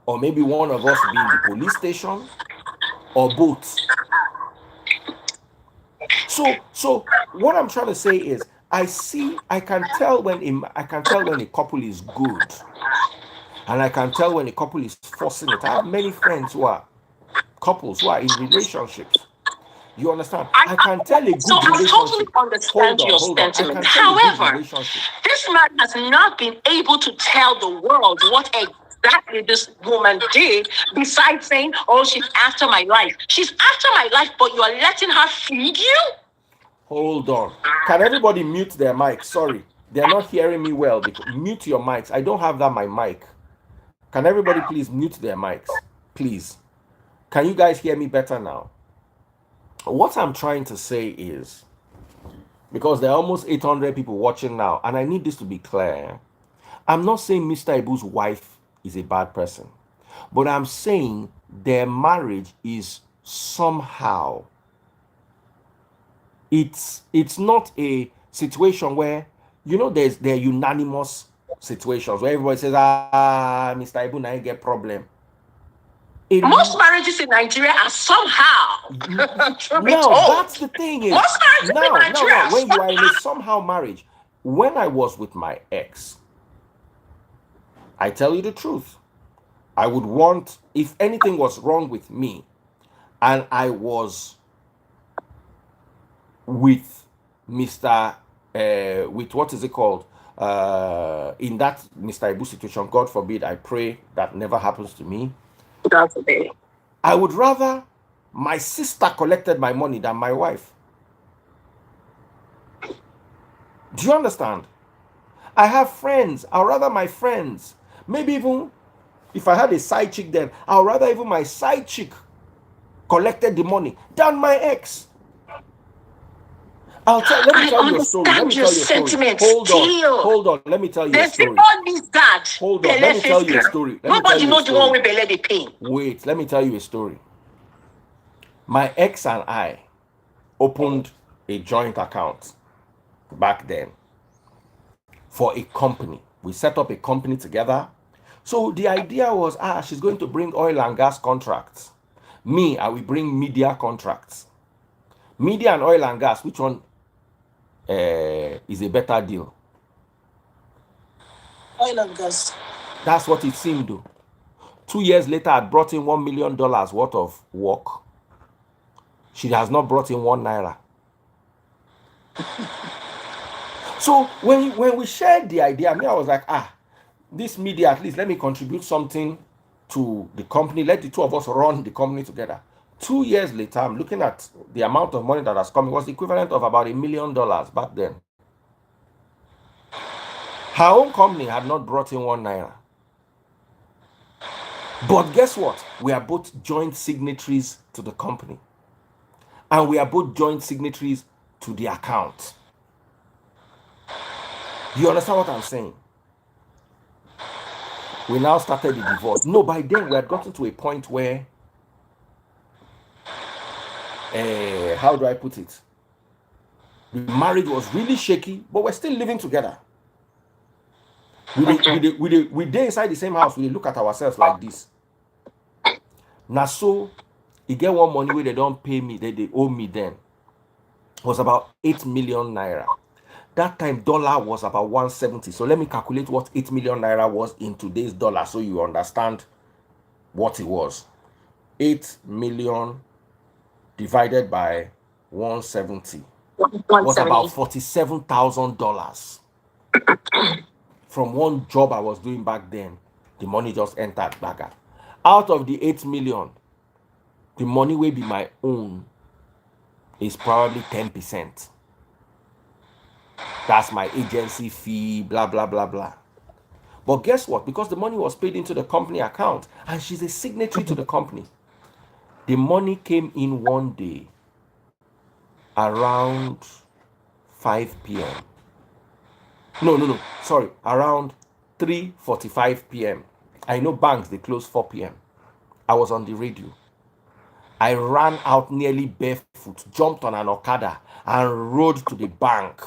or maybe one of us will be in the police station, or both. So what I'm trying to say is, I can tell when a couple is good, and I can tell when a couple is forcing it. I have many friends who are couples who are in relationships. You understand? I can tell a good so relationship. I totally understand your sentiment. However, this man has not been able to tell the world what exactly this woman did besides saying, oh, she's after my life. She's after my life, but you are letting her feed you? Hold on. Can everybody mute their mics? Sorry, they're not hearing me well. Mute your mics. I don't have that my mic. Can everybody please mute their mics? Please. Can you guys hear me better now? What I'm trying to say is, because there are almost 800 people watching now, and I need this to be clear. I'm not saying Mr. Ibu's wife is a bad person, but I'm saying their marriage is somehow, it's not a situation where, you know, there are unanimous situations where everybody says, Mr. Ibu, now you get problem. Most marriages in Nigeria are somehow. No, that's the thing is, most marriages in Nigeria, when you are in a somehow marriage, when I was with my ex, I tell you the truth, I would want, if anything was wrong with me and I was with Mr. With what is it called? In that Mr. Ibu situation, God forbid, I pray that never happens to me. God forbid. I would rather my sister collected my money than my wife. Do you understand? I have friends. I'd rather my friends, maybe even if I had a side chick then, I'd rather even my side chick collected the money than my ex. Let me tell you a story. Hold on. Let me tell you a story. Hold on. Let me tell you a story. Nobody knows the one with Bele they pay. Wait, let me tell you a story. My ex and I opened a joint account back then for a company. We set up a company together. So the idea was, she's going to bring oil and gas contracts. Me, I will bring media contracts. Media and oil and gas, which one is a better deal? Oil and gas. That's what it seemed to. 2 years later, I brought in $1 million worth of work. She has not brought in 1 naira. So when we shared the idea, I was like, this media, at least let me contribute something to the company. Let the two of us run the company together. 2 years later, I'm looking at the amount of money that has come. It was the equivalent of about $1 million back then. Her own company had not brought in 1 naira. But guess what? We are both joint signatories to the company. And we are both joint signatories to the account. You understand what I'm saying? We now started the divorce. No, by then we had gotten to a point where, how do I put it? The marriage was really shaky, but we're still living together. We dey inside the same house. We look at ourselves like this. Now, so you get one money where they don't pay me, they owe me then. It was about 8 million naira. That time dollar was about 170. So let me calculate what 8 million naira was in today's dollar so you understand what it was. 8 million divided by 170 was about $47,000. From one job I was doing back then, the money just entered back. Out of the 8 million, the money will be my own is probably 10%. That's my agency fee, blah, blah, blah, blah. But guess what? Because the money was paid into the company account and she's a signatory to the company, the money came in one day around 5 p.m. No, sorry, around 3:45 p.m. I know banks, they close 4 p.m. I was on the radio. I ran out nearly barefoot, jumped on an Okada, and rode to the bank.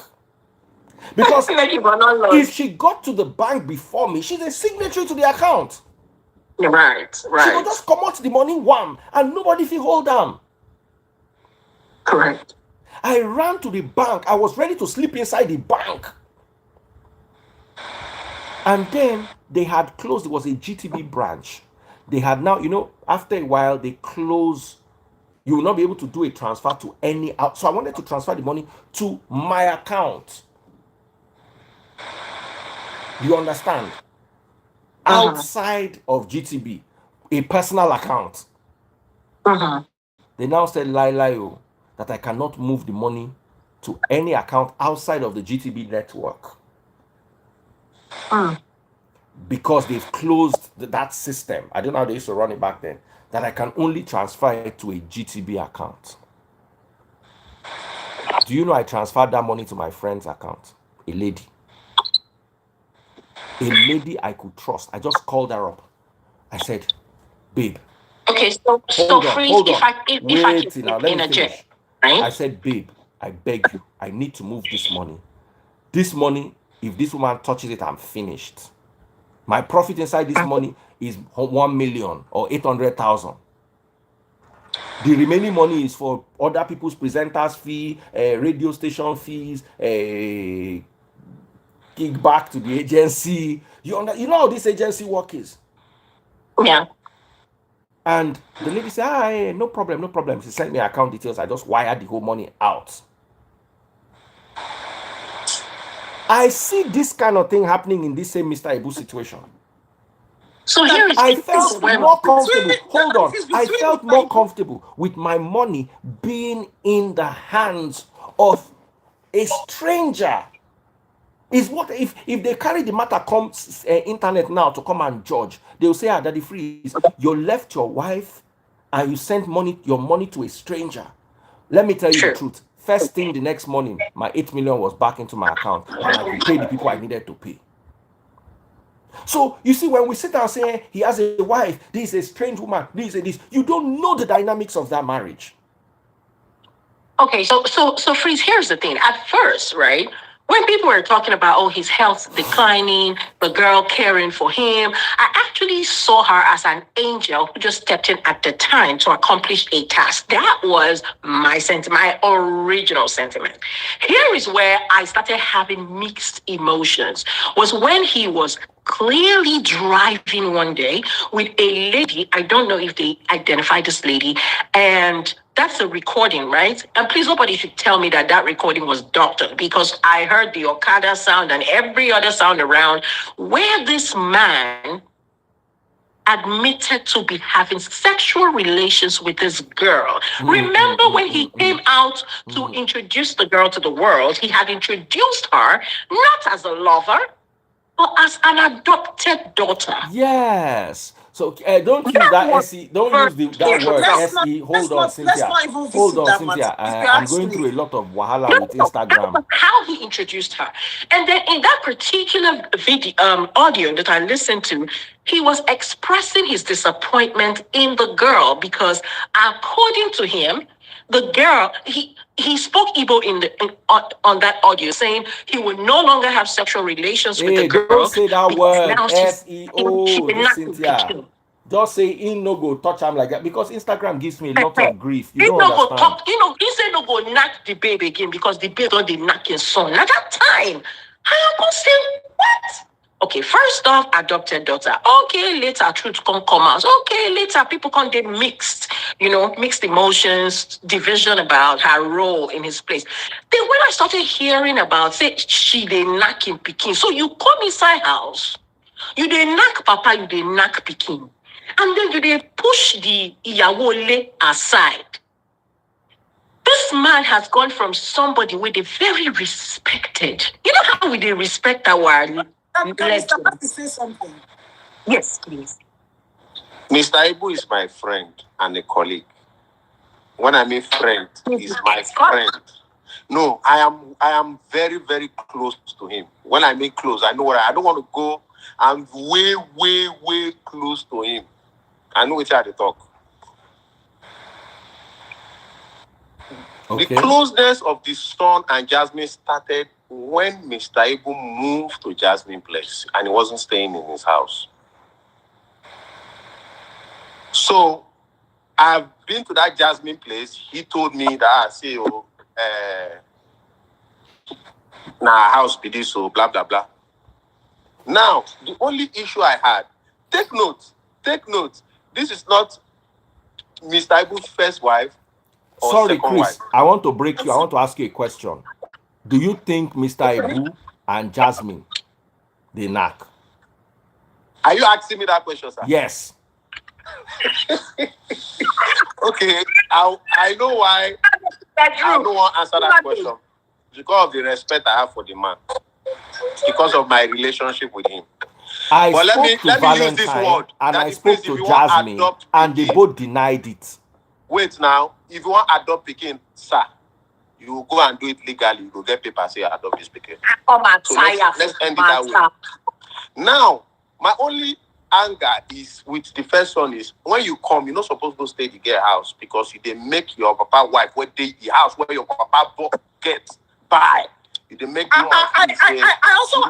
Because if she got to the bank before me, she's a signatory to the account. Right. She will just come out the money one, and nobody will hold them. Correct. I ran to the bank. I was ready to sleep inside the bank. And then they had closed. It was a GTB branch. They had now, after a while, they close, You will not be able to do a transfer to any out. So I wanted to transfer the money to my account. You understand? Outside of GTB, a personal account. They now said, Laila, that I cannot move the money to any account outside of the GTB network. Because they've closed that system. I don't know how they used to run it back then. That I can only transfer it to a GTB account. Do you know I transferred that money to my friend's account? A lady. A lady I could trust. I just called her up. I said, babe. Okay, so Freeze, if I now, let me finish. Right? I said, babe, I beg you, I need to move this money. This money, if this woman touches it, I'm finished. My profit inside this money is 1 million or 800,000. The remaining money is for other people's presenters' fee, radio station fees, kickback to the agency. You know how this agency work is? Yeah. And the lady said, no problem, no problem. She sent me account details. I just wired the whole money out. I see this kind of thing happening in this same Mr. Ibu situation. So here I felt more comfortable. Hold on. I felt more comfortable with my money being in the hands of a stranger. Is what if they carry the matter come internet now to come and judge? They'll say, Daddy Freeze, you left your wife and you sent your money to a stranger. Let me tell you the truth. First thing the next morning, my 8 million was back into my account and I could pay the people I needed to pay. So you see, when we sit down saying he has a wife, this is a strange woman, this is this, you don't know the dynamics of that marriage. Okay, so Freeze, here's the thing. At first, right, when people were talking about, his health declining, the girl caring for him, I actually saw her as an angel who just stepped in at the time to accomplish a task. That was my sentiment, my original sentiment. Here is where I started having mixed emotions, was when he was clearly driving one day with a lady. I don't know if they identified this lady, and that's a recording, right? And please, nobody should tell me that recording was doctored, because I heard the Okada sound and every other sound around where this man admitted to be having sexual relations with this girl. Remember when he came out to introduce the girl to the world, he had introduced her not as a lover, but as an adopted daughter. Yes. So don't use that SE. Don't use that word SE. Hold on, Cynthia. Hold on, Cynthia. I'm going through a lot of wahala with Instagram. How he introduced her, and then in that particular video, audio that I listened to, he was expressing his disappointment in the girl because, according to him, the girl he spoke Igbo on that audio, saying he would no longer have sexual relations with the girl. Don't say that word SEO, Cynthia. Just say in no go touch him like that, because Instagram gives me a lot of grief. You don't understand. He said no go knock the babe again because the babe don't dey knock his son. At that time, I am going to say, what? Okay, first off, adopted daughter. Okay, later truth come out. Okay, later people come get mixed emotions, division about her role in his place. Then when I started hearing about, say, she dey knock him pikin. So you come inside house, you dey knock papa, you dey knock pikin. And then you dey push the iyawole aside. This man has gone from somebody with a very respected. You know how we dey respect our... Can Mr. Patti say something? Yes, please. Mr. Ibu is my friend and a colleague. When I mean friend, he's my friend. No, I am very, very close to him. When I mean close, I know what I don't want to go. I'm way, way, way close to him. I know it's how to talk. Okay. The closeness of the son and Jasmine started when Mr. Ibu moved to Jasmine place and he wasn't staying in his house. So I've been to that Jasmine place. He told me that house be this, so blah blah blah. Now the only issue I had, take note. This is not Mr. Ibu's first wife or Sorry, second Chris, wife? I want to break you. I want to ask you a question. Do you think Mr. Ibu and Jasmine, they knack? Are you asking me that question, sir? Yes. Okay, I know why I don't want to answer that question. Because of the respect I have for the man. Because of my relationship with him. I But spoke to let me use this Valentine word. and That I if spoke you to want Jasmine adopt and they Pikin, both denied it. wait now. If you want adopt Pikin, sir, you go and do it legally. You go get paper say adopt this Pikin. So let's end it that way. Now, my only anger is with the first one is when you come, you're not supposed to stay at the girl house because you didn't make your papa wife where they the house where your papa get buy. You didn't make you I also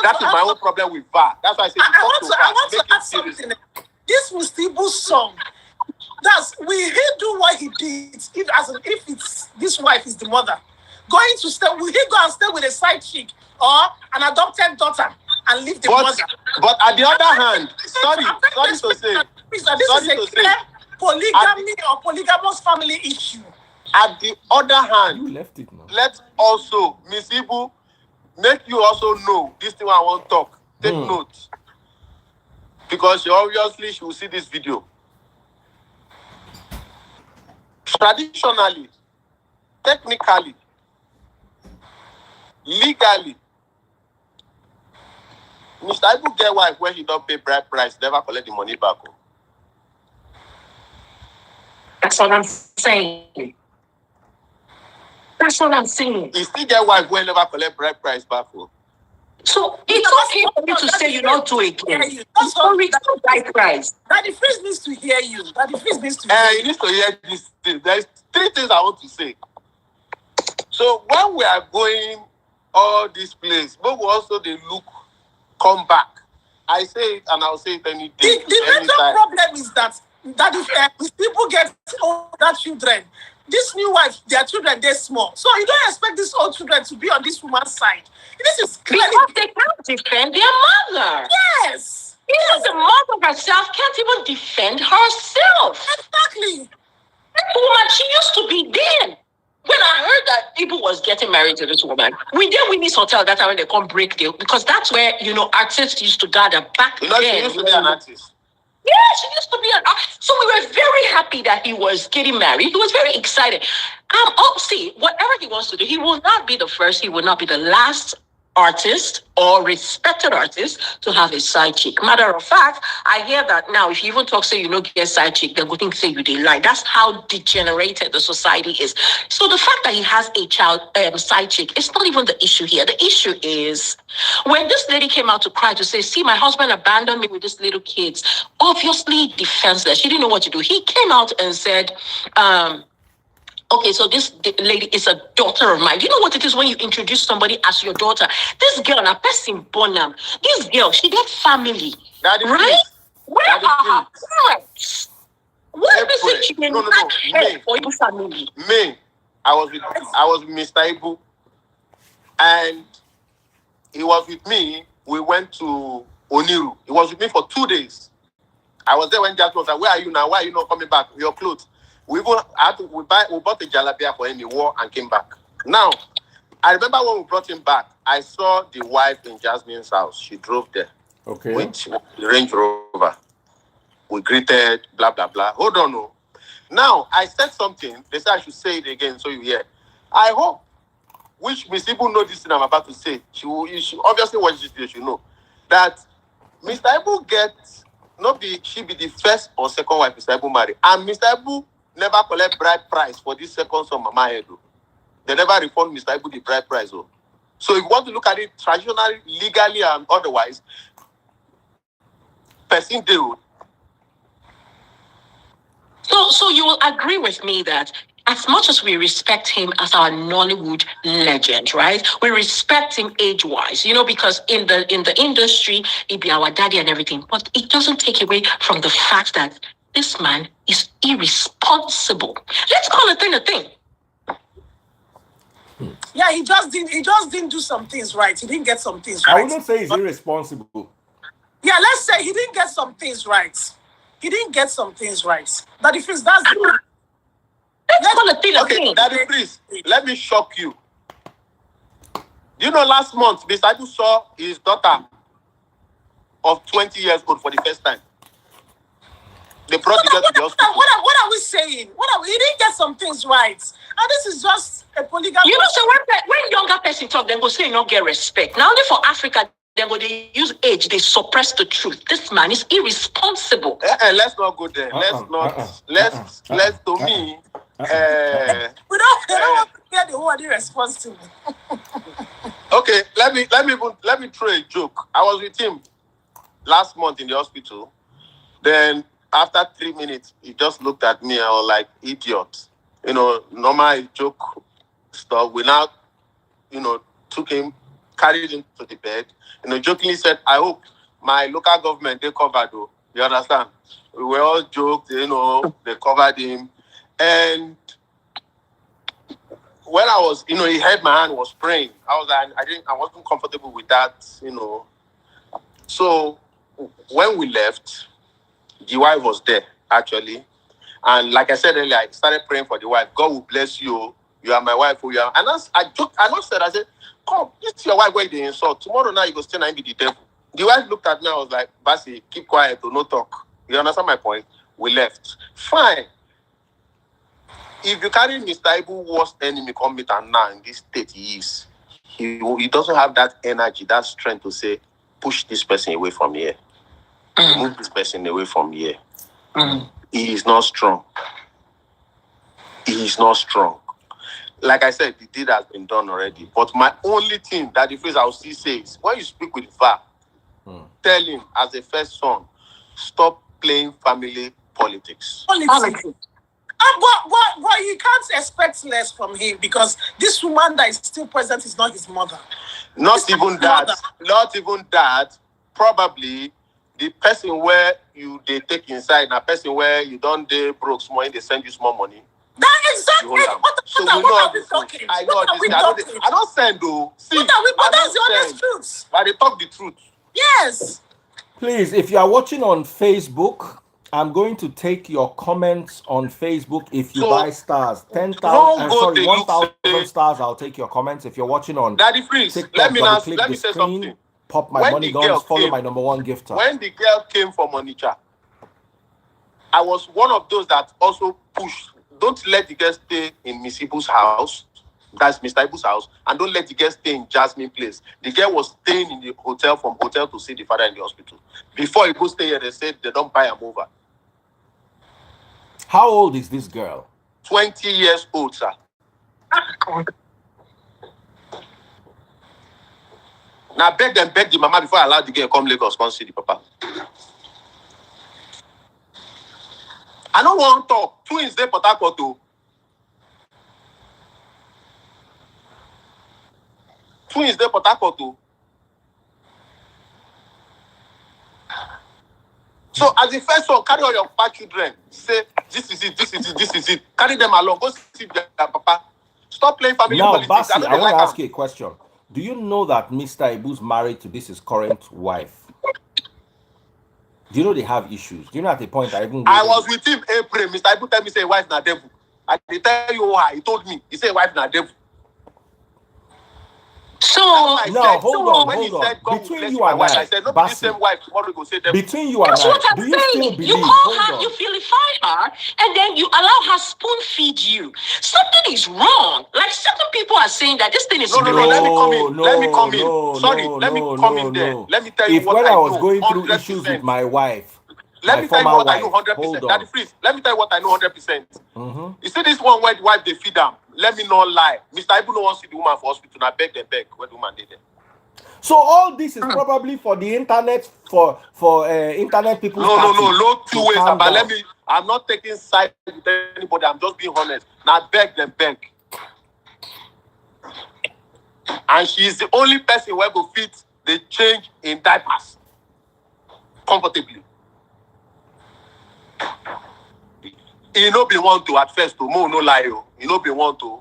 that is my own problem with VAR. That's why I say I want to add something. This Mustibu's song. Will he do what he did if it's this wife is the mother? Will he go and stay with a side chick or an adopted daughter and leave the mother? But at the other hand, sorry to say, this is a clear polygamy or polygamous family issue. At the other hand, you left it now. Let's also, Miss Ibu, make you also know this thing I want to talk. Take note. Because she will see this video. Traditionally, technically, legally, Mr. Ibu get wife when he don't pay bride price, never collect the money back. That's what I'm saying. That's what I'm saying. He still get wife when never collect bride price back. So it's okay for you to say you don't do it again. That's not bride price. Daddy Freeze needs to hear you. He needs to hear this thing. There's 3 things I want to say. So when we are going all this place, but we also they look, come back. I say it and I'll say it any day. The major problem is that if people get older children, this new wife, their children, they're small. So you don't expect these old children to be on this woman's side. This is clearly because they can't defend their mother. Yes. Because the mother herself can't even defend herself. Exactly. That woman, she used to be dead. When I heard that people was getting married to this woman, we did Winnie's Hotel that time when they come break deal, because that's where, artists used to gather back then. She used to be an artist. Yeah, she used to be an artist. So we were very happy that he was getting married. He was very excited. See, whatever he wants to do, he will not be the first, he will not be the last artist or respected artist to have a side chick. Matter of fact, I hear that now if you even talk say you don't get side chick, they're going to say you did lie. That's how degenerated the society is. So the fact that he has a child side chick, it's not even the issue here. The issue is when this lady came out to cry to say, see, my husband abandoned me with these little kids, obviously defenseless. She didn't know what to do. He came out and said, okay, so this lady is a daughter of mine. You know what it is when you introduce somebody as your daughter? This girl, a person bonam. This girl, she got family, right? Where are her parents? What is it she can have for your family? Me, I was with Mr. Ibu, and he was with me. We went to Oniru. He was with me for 2 days. I was there when Jasmine was like, "Where are you now? Why are you not coming back? Your clothes." We bought a jalapia for him. He wore and came back. Now, I remember when we brought him back, I saw the wife in Jasmine's house. She drove there. Okay. With the Range Rover. We greeted, blah, blah, blah. Hold on. No. Now, I said something. They said I should say it again so you hear. I hope, which Miss Ibu know this thing I'm about to say. She obviously watch this video, she know. That Mr. Ibu she be the first or second wife Mr. Ibu married. And Mr. Ibu never collect bride price for this second son Mama Edo. They never refund Mr. Ibu the bride price. So if you want to look at it traditionally, legally, and otherwise, person do. So you will agree with me that as much as we respect him as our Nollywood legend, right? We respect him age-wise, because in the industry, he'd be our daddy and everything. But it doesn't take away from the fact that this man is irresponsible. Let's call a thing a thing. Yeah, he just didn't do some things right. He didn't get some things right. I wouldn't say he's irresponsible. Yeah, let's say he didn't get some things right. He didn't get some things right. But if it's that's the Let's call a thing a Okay, thing. Daddy, please, let me shock you. You know, last month, Mr. Ibu saw his daughter of 20 years old for the first time. They brought the girl to the hospital. What are we saying? He didn't get some things right. And this is just a polygamy. You know, so when younger person talk, then go say you don't get respect. Now only for Africa, then go they use age, they suppress the truth. This man is irresponsible. Let's not go there. Let's to me. We don't want to hear the word irresponsible. Okay, let me throw a joke. I was with him last month in the hospital. Then after 3 minutes, he just looked at me and I was like, idiot. You know, normal joke stuff. We now, took him, carried him to the bed. Jokingly said, I hope my local government, they covered though. You understand? We were all joked, they covered him. And when I was, he held my hand, was praying. I wasn't comfortable with that, So when we left, the wife was there, actually. And like I said earlier, I started praying for the wife. God will bless you. You are my wife. And I joked, I said, come, it's your wife where they insult. Tomorrow now you go stay and be the devil. The wife looked at me, I was like, Basi, keep quiet, do not talk. You understand my point? We left. Fine. If you carry Mr. Ibu's worst enemy come meet and now in this state he is, he doesn't have that energy, that strength to say, push this person away from here. Move this person away from here. He is not strong. He is not strong. Like I said, the deed has been done already. But my only thing that the phrase I will still say is, when you speak with VAR, tell him as a first son, stop playing family politics. But you can't expect less from him because this woman that is still present is not his mother. Not even that. Probably the person where they take inside, and a person where you don't they broke small, they send you small money. That exactly. What are we talking? I don't send though. See, but that's the honest truth. But they talk the truth. Yes. Please, if you are watching on Facebook, I'm going to take your comments on Facebook. If you buy stars, 1,000 stars, I'll take your comments. If you're watching on Daddy Freeze, TikTok, let me say something. Pop my money guns, follow my number one gifter. When the girl came from Onitsha, I was one of those that also pushed. Don't let the girl stay in Miss Ibu's house. That's Mr. Ibu's house. And don't let the girl stay in Jasmine place. The girl was staying in the hotel, from hotel to see the father in the hospital. Before he go stay here, they said they don't buy him over. How old is this girl? 20 years old, sir. Now beg the mama before I allow the girl come Lagos, come see the papa. I don't want to talk. Twins dey Port Harcourt too. Twins dey Port Harcourt too. So as the first one, carry all your 5 children. Say, this is it. Carry them along. Go see their papa. Stop playing family politics. Now, Basi, I want to ask you a question. Do you know that Mr. Ibu's married to his current wife? Do you know they have issues? Do you know at the point I was with him April. Mr. Ibu tell me say wife na devil. I tell you why. He told me. He said wife na devil. So hold on. Between you and I said, no, be the same wife. Tomorrow go say devil. Between you and I, do you still believe? You call her, you vilify her, and then you allow her spoon feed you. Something is wrong. Like certain people are saying that this thing is wrong. No, let me come in. Sorry, let me come in there. Let me tell you what I know. When I was going through 100%. Issues with my wife, let me tell you what I know 100%. Daddy Freeze, let me tell you what I know 100%. You see this one where the wife they feed them. Let me not lie. Mr. Ibu no wants to see the woman for hospital. I beg when the woman did it. So all this is probably for the internet, for internet people. No, 2 ways. But I'm not taking side with anybody. I'm just being honest. Now beg. And she's the only person where go fit the change in diapers comfortably. He no be want to at first to no lie. He no be want to.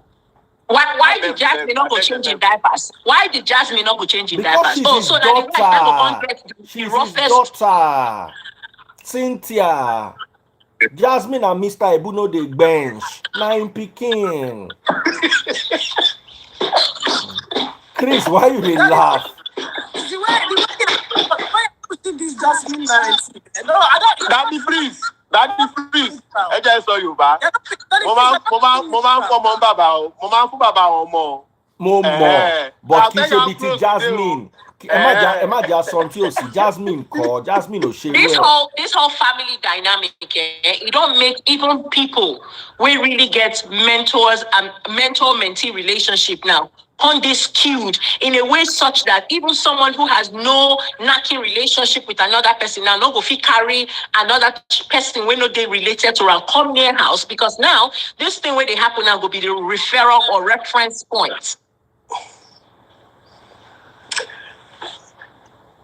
Why did Jasmine not go change in diapers? Why did Jasmine not go change in diapers? So that the wife go get the roughest daughter, Cynthia. Jasmine and Mr. Ibu no dey bench. Na him pikin. Chris, why you dey laugh? The way pushing this Jasmine narrative. No, I don't. Daddy freeze. I just saw you back. Mama, fún bàbá ọmọ. Mo mọ̀, but kì í ṣe bí ti Jasmine. Ẹ má jà sọ tí o sì Jasmine kọ, Jasmine ò ṣe wẹ̀. This whole family dynamic, you don't make even people we really get mentors and mentor-mentee relationship now. On this skewed in a way such that even someone who has no knacking relationship with another person now no go fit carry another person when no they related to and come near house, because now this thing where they happen now will be the referral or reference point.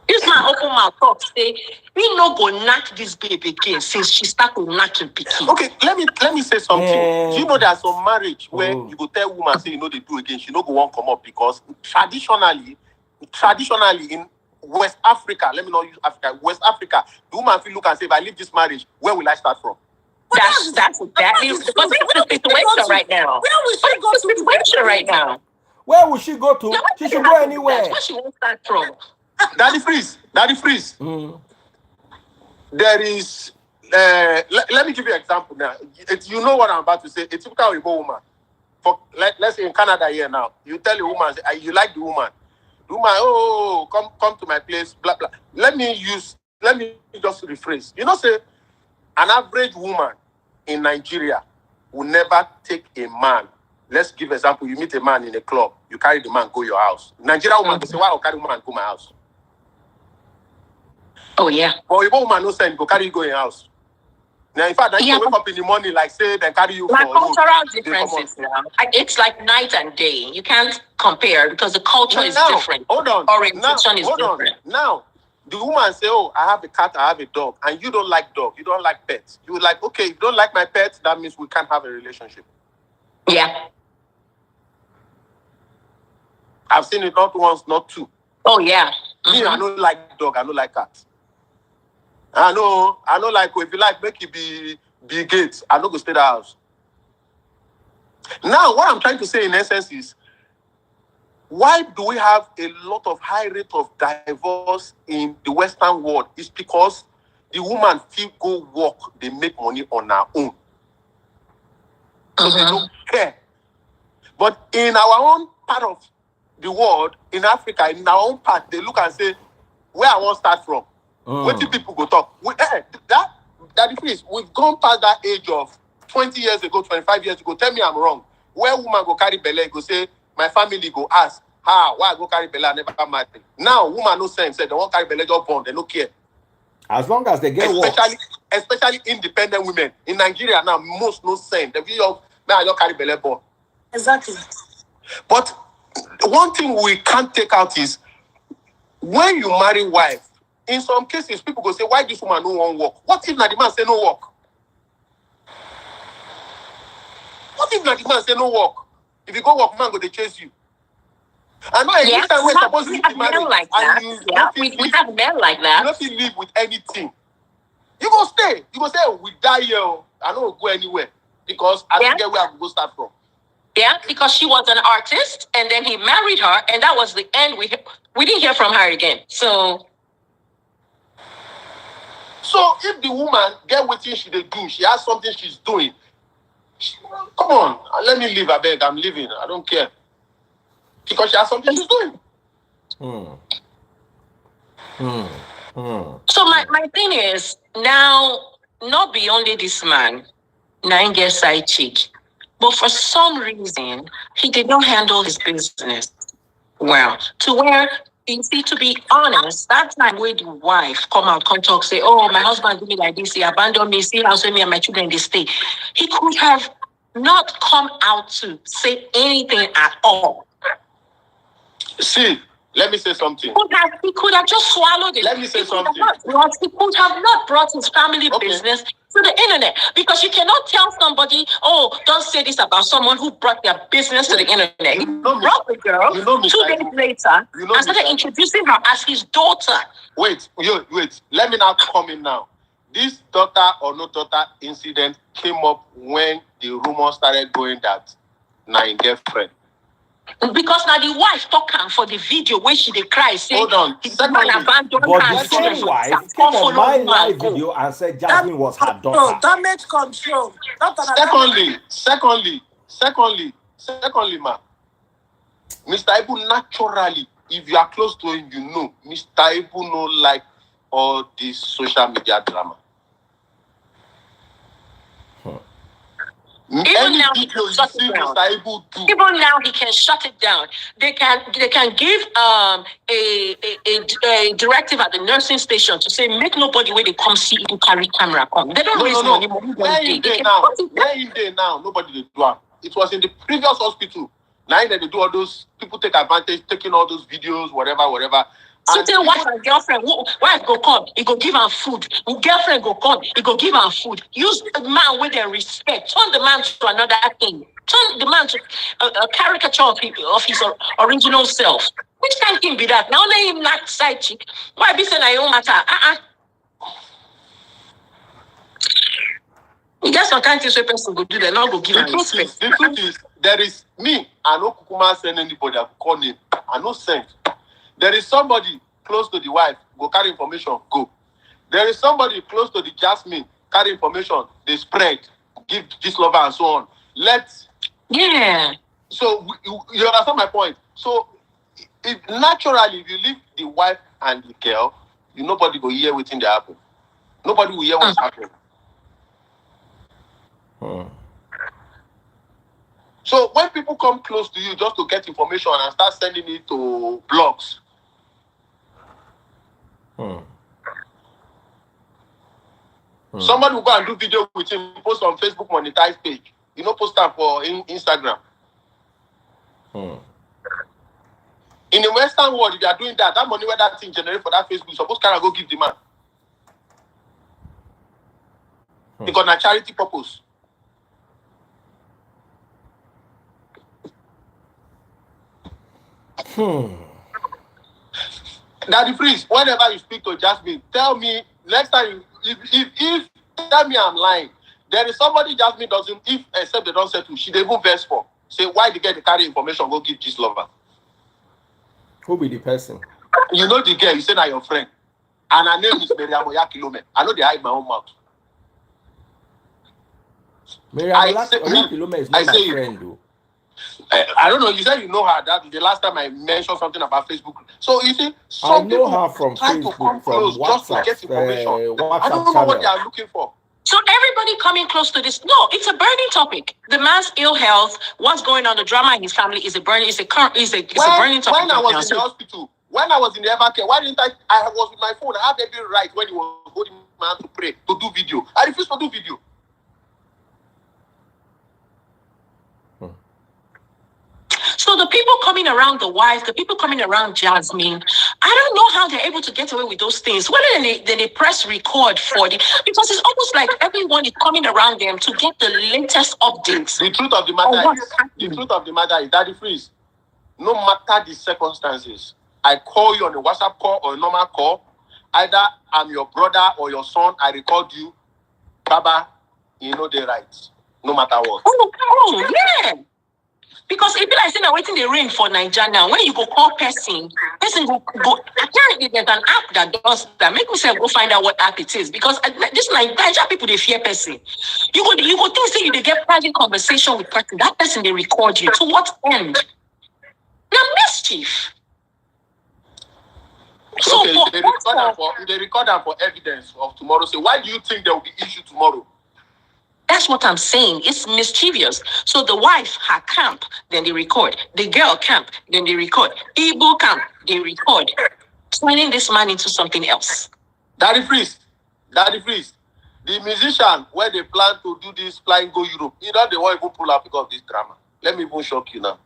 Use my open mouth talk say we no go knock this baby again since she start to knock him pikin. Okay, let me say something. Do you know there's some marriage where you go tell woman say you know they do again, she no go want come up because traditionally in West Africa, let me not use Africa, West Africa, the woman feel look and say if I leave this marriage, where will I start from? That's the situation right now. Where will she go to situation right now? Where will she go to? She should go anywhere. That's where she won't start from. Daddy freeze. There is let me give you an example now. You know what I'm about to say. A typical Igbo woman. Let's say in Canada here now, you tell a woman, you like the woman. The woman, oh, come to my place, blah blah. Let me just rephrase. You know, say an average woman in Nigeria will never take a man. Let's give example. You meet a man in a club, you carry the man, go your house. Nigerian woman will say, why I'll carry woman go my house? Oh yeah. But if a woman no send, go carry you go in your house. Now, in fact, you wake up in the morning, like say, then carry you. Like cultural differences now. It's like night and day. You can't compare because the culture is different. Hold on. Orientation is different. Now, the woman say, oh, I have a cat, I have a dog, and you don't like dog, you don't like pets. You like, okay, if you don't like my pets, that means we can't have a relationship. Yeah. I've seen it not once, not two. Oh yeah. Me, I don't like dog, I don't like cat. I know like if you like make it be Gates, I don't go stay the house. Now, what I'm trying to say in essence is, why do we have a lot of high rate of divorce in the Western world? It's because the woman still go work, they make money on her own. So they don't care. But in our own part of the world, in Africa, in our own part, they look and say, where I want to start from. What do people go talk? That is, we've gone past that age of 20 years ago, 25 years ago. Tell me I'm wrong. Where woman go carry belle, go say, my family go ask, why I go carry belle, I never married. Now, woman no sense, say they won't carry belle, just born, they don't care. As long as they get especially independent women. In Nigeria now, most no sense. They feel, now I don't carry belle born. Exactly. But one thing we can't take out is, when you marry wife, in some cases, people go say, why this woman no want work? What if the man say no work? What if the man say no work? If you go work, man go they chase you. I know every time we're supposed to be married, like that. We have men like that. You don't live with anything. You go stay. You go say, oh, we die here. I don't go anywhere because I don't get where I can go start from. Yeah, because she was an artist, and then he married her, and that was the end. We didn't hear from her again. So if the woman get what she they do, she has something she's doing. Come on, let me leave. I beg, I'm leaving. I don't care because she has something she's doing. So my thing is now, not be only this man, now get side chick, but for some reason he did not handle his business well. To where, you see, to be honest, that time when the wife come talk, say, oh, my husband did me like this, he abandoned me, see how me and my children they stay. He could have not come out to say anything at all. See, let me say something. He could have just swallowed it. Let me say something. He could have not brought his family business to the internet, because you cannot tell somebody, oh, don't say this about someone who brought their business to the internet. He brought the girl 2 days later and started introducing her as his daughter. Wait. Let me now come in now. this daughter or no daughter incident came up when the rumor started going that my girlfriend. Because now the wife talk for the video where she cry say, hold on, but the same wife came on my live video and said Jasmine was her daughter. Damage control. Secondly, ma, Mr. Ibu naturally, if you are close to him, you know, Mr. Ibu no like all this social media drama. Even now he can shut it down. Even now he can shut it down. They can give a directive at the nursing station to say make nobody where they come see you carry camera come. They don't raise money. Where in there now? Nobody did do it. It was in the previous hospital. Now that they do all those people take advantage, taking all those videos, whatever. Certain wife and girlfriend, wife go come, he go give her food. Girlfriend go come, he go give her food. Use the man with their respect. Turn the man to another thing. Turn the man to a caricature of his original self. Which kind of thing be that? Now let him not side chick. Why be saying I don't matter? You get some kind of things where person go do that, now go give her respect. The truth is, there is me. I no kukuma send anybody. I call name. I no send. There is somebody close to the wife, go carry information, go. There is somebody close to the Jasmine, carry information, they spread, give this lover and so on. Yeah. So you understand my point? So if naturally if you leave the wife and the girl, nobody will hear what's in the happen. Nobody will hear what's happening. So when people come close to you just to get information and start sending it to blogs, somebody will go and do video with him, post on Facebook monetized page. Post that for Instagram. In the Western world, if you are doing that money where that thing generate for that Facebook, suppose can I go give the man? Because na charity purpose. Daddy Freeze, whenever you speak to Jasmine, tell me next time if tell me I'm lying. There is somebody Jasmine doesn't, except they don't settle, she even verse for. Say why they get the carry information, go give this lover. Who be the person? You know the girl, you say na your friend. And her name is Miriam Oyakilome. I know they hide my own mouth. Miriam Oyakilome is not my friend though. I don't know. You said you know her. That the last time I mentioned something about Facebook. So you see, I know her from Facebook, from WhatsApp, just to get information. WhatsApp I don't know what they are looking for. So everybody coming close to this, no, it's a burning topic. The man's ill health, what's going on, the drama in his family is a burning topic. When I was in the hospital, when I was in the Evercare, why didn't I was with my phone. I had every right when he was holding my hand to pray, to do video. I refused to do video. So the people coming around the wife, the people coming around Jasmine, I don't know how they're able to get away with those things. Whether they press record for it, because it's almost like everyone is coming around them to get the latest updates. The truth of the matter is, Daddy Freeze, no matter the circumstances, I call you on a WhatsApp call or a normal call, either I'm your brother or your son, I record you, Baba, you know the rights, no matter what. Oh, yeah. Because if you like saying waiting the ring for Nigeria now, when you go call person go. Apparently there's an app that does that. Make me say go find out what app it is. Because this Nigeria people they fear person. You go think say you get private conversation with person. That person they record you. To what end? Now mischief. So okay, they record them for evidence of tomorrow. So why do you think there will be issue tomorrow? That's what I'm saying. It's mischievous. So the wife, her camp, then they record. The girl camp, then they record. Igbo camp, they record. Turning this man into something else. Daddy Freeze. The musician, where they plan to do this flying go Europe, they won't even pull up because of this drama. Let me even shock you now.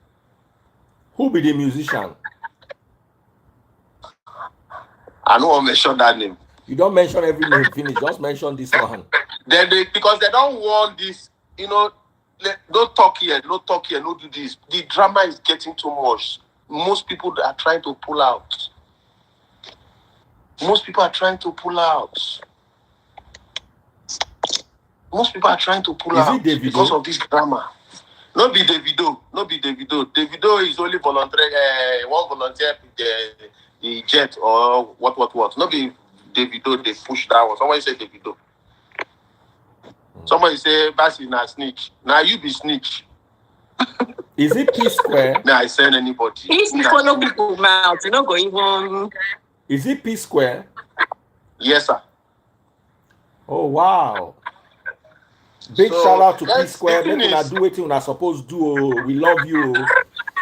Who be the musician? I don't want to mention that name. You don't mention every name, finish. Just mention this one. Because they don't want this, don't talk here, don't do this. The drama is getting too much. Most people are trying to pull out. Most people are trying to pull out because of this drama. Not be Davido. Davido is only volunteer. One volunteer the jet or what. Not be Davido. They push that one. Somebody say Davido. Somebody say Basi na snitch. Now you be snitch. Is it P Square? May I send anybody? He's the follow people mouth. You know, go even. Is it P Square? Yes, sir. Oh wow. Big shout out to P Square. Make una do what una supposed to do. We love you.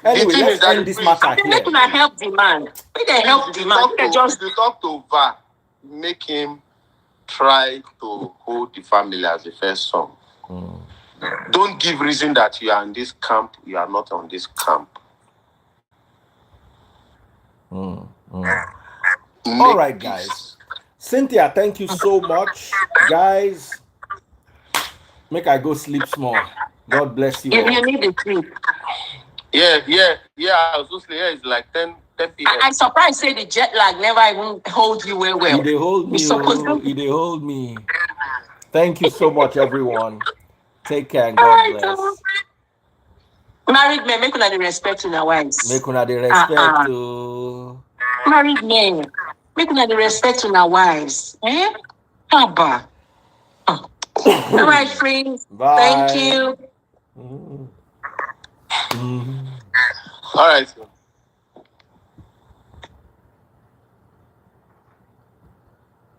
Anyway, let's end this matter here. Make una help the man. Make them help the man. If you talk to Va, make him try to hold the family as the first son. Don't give reason that you are in this camp, you are not on this camp. All right, guys. Cynthia, thank you so much. Guys, make I go sleep small. God bless you. You need to sleep. Yeah. I was just it's like 10 p.m. I'm surprised say the jet lag never even hold you well. They hold me. Thank you so much, everyone. Take care and God bless. Married men, make una the respect to their wives. Make una the respect to married men. Make una the respect to their wives. Haba. All right, friends. Bye. Thank you. All right.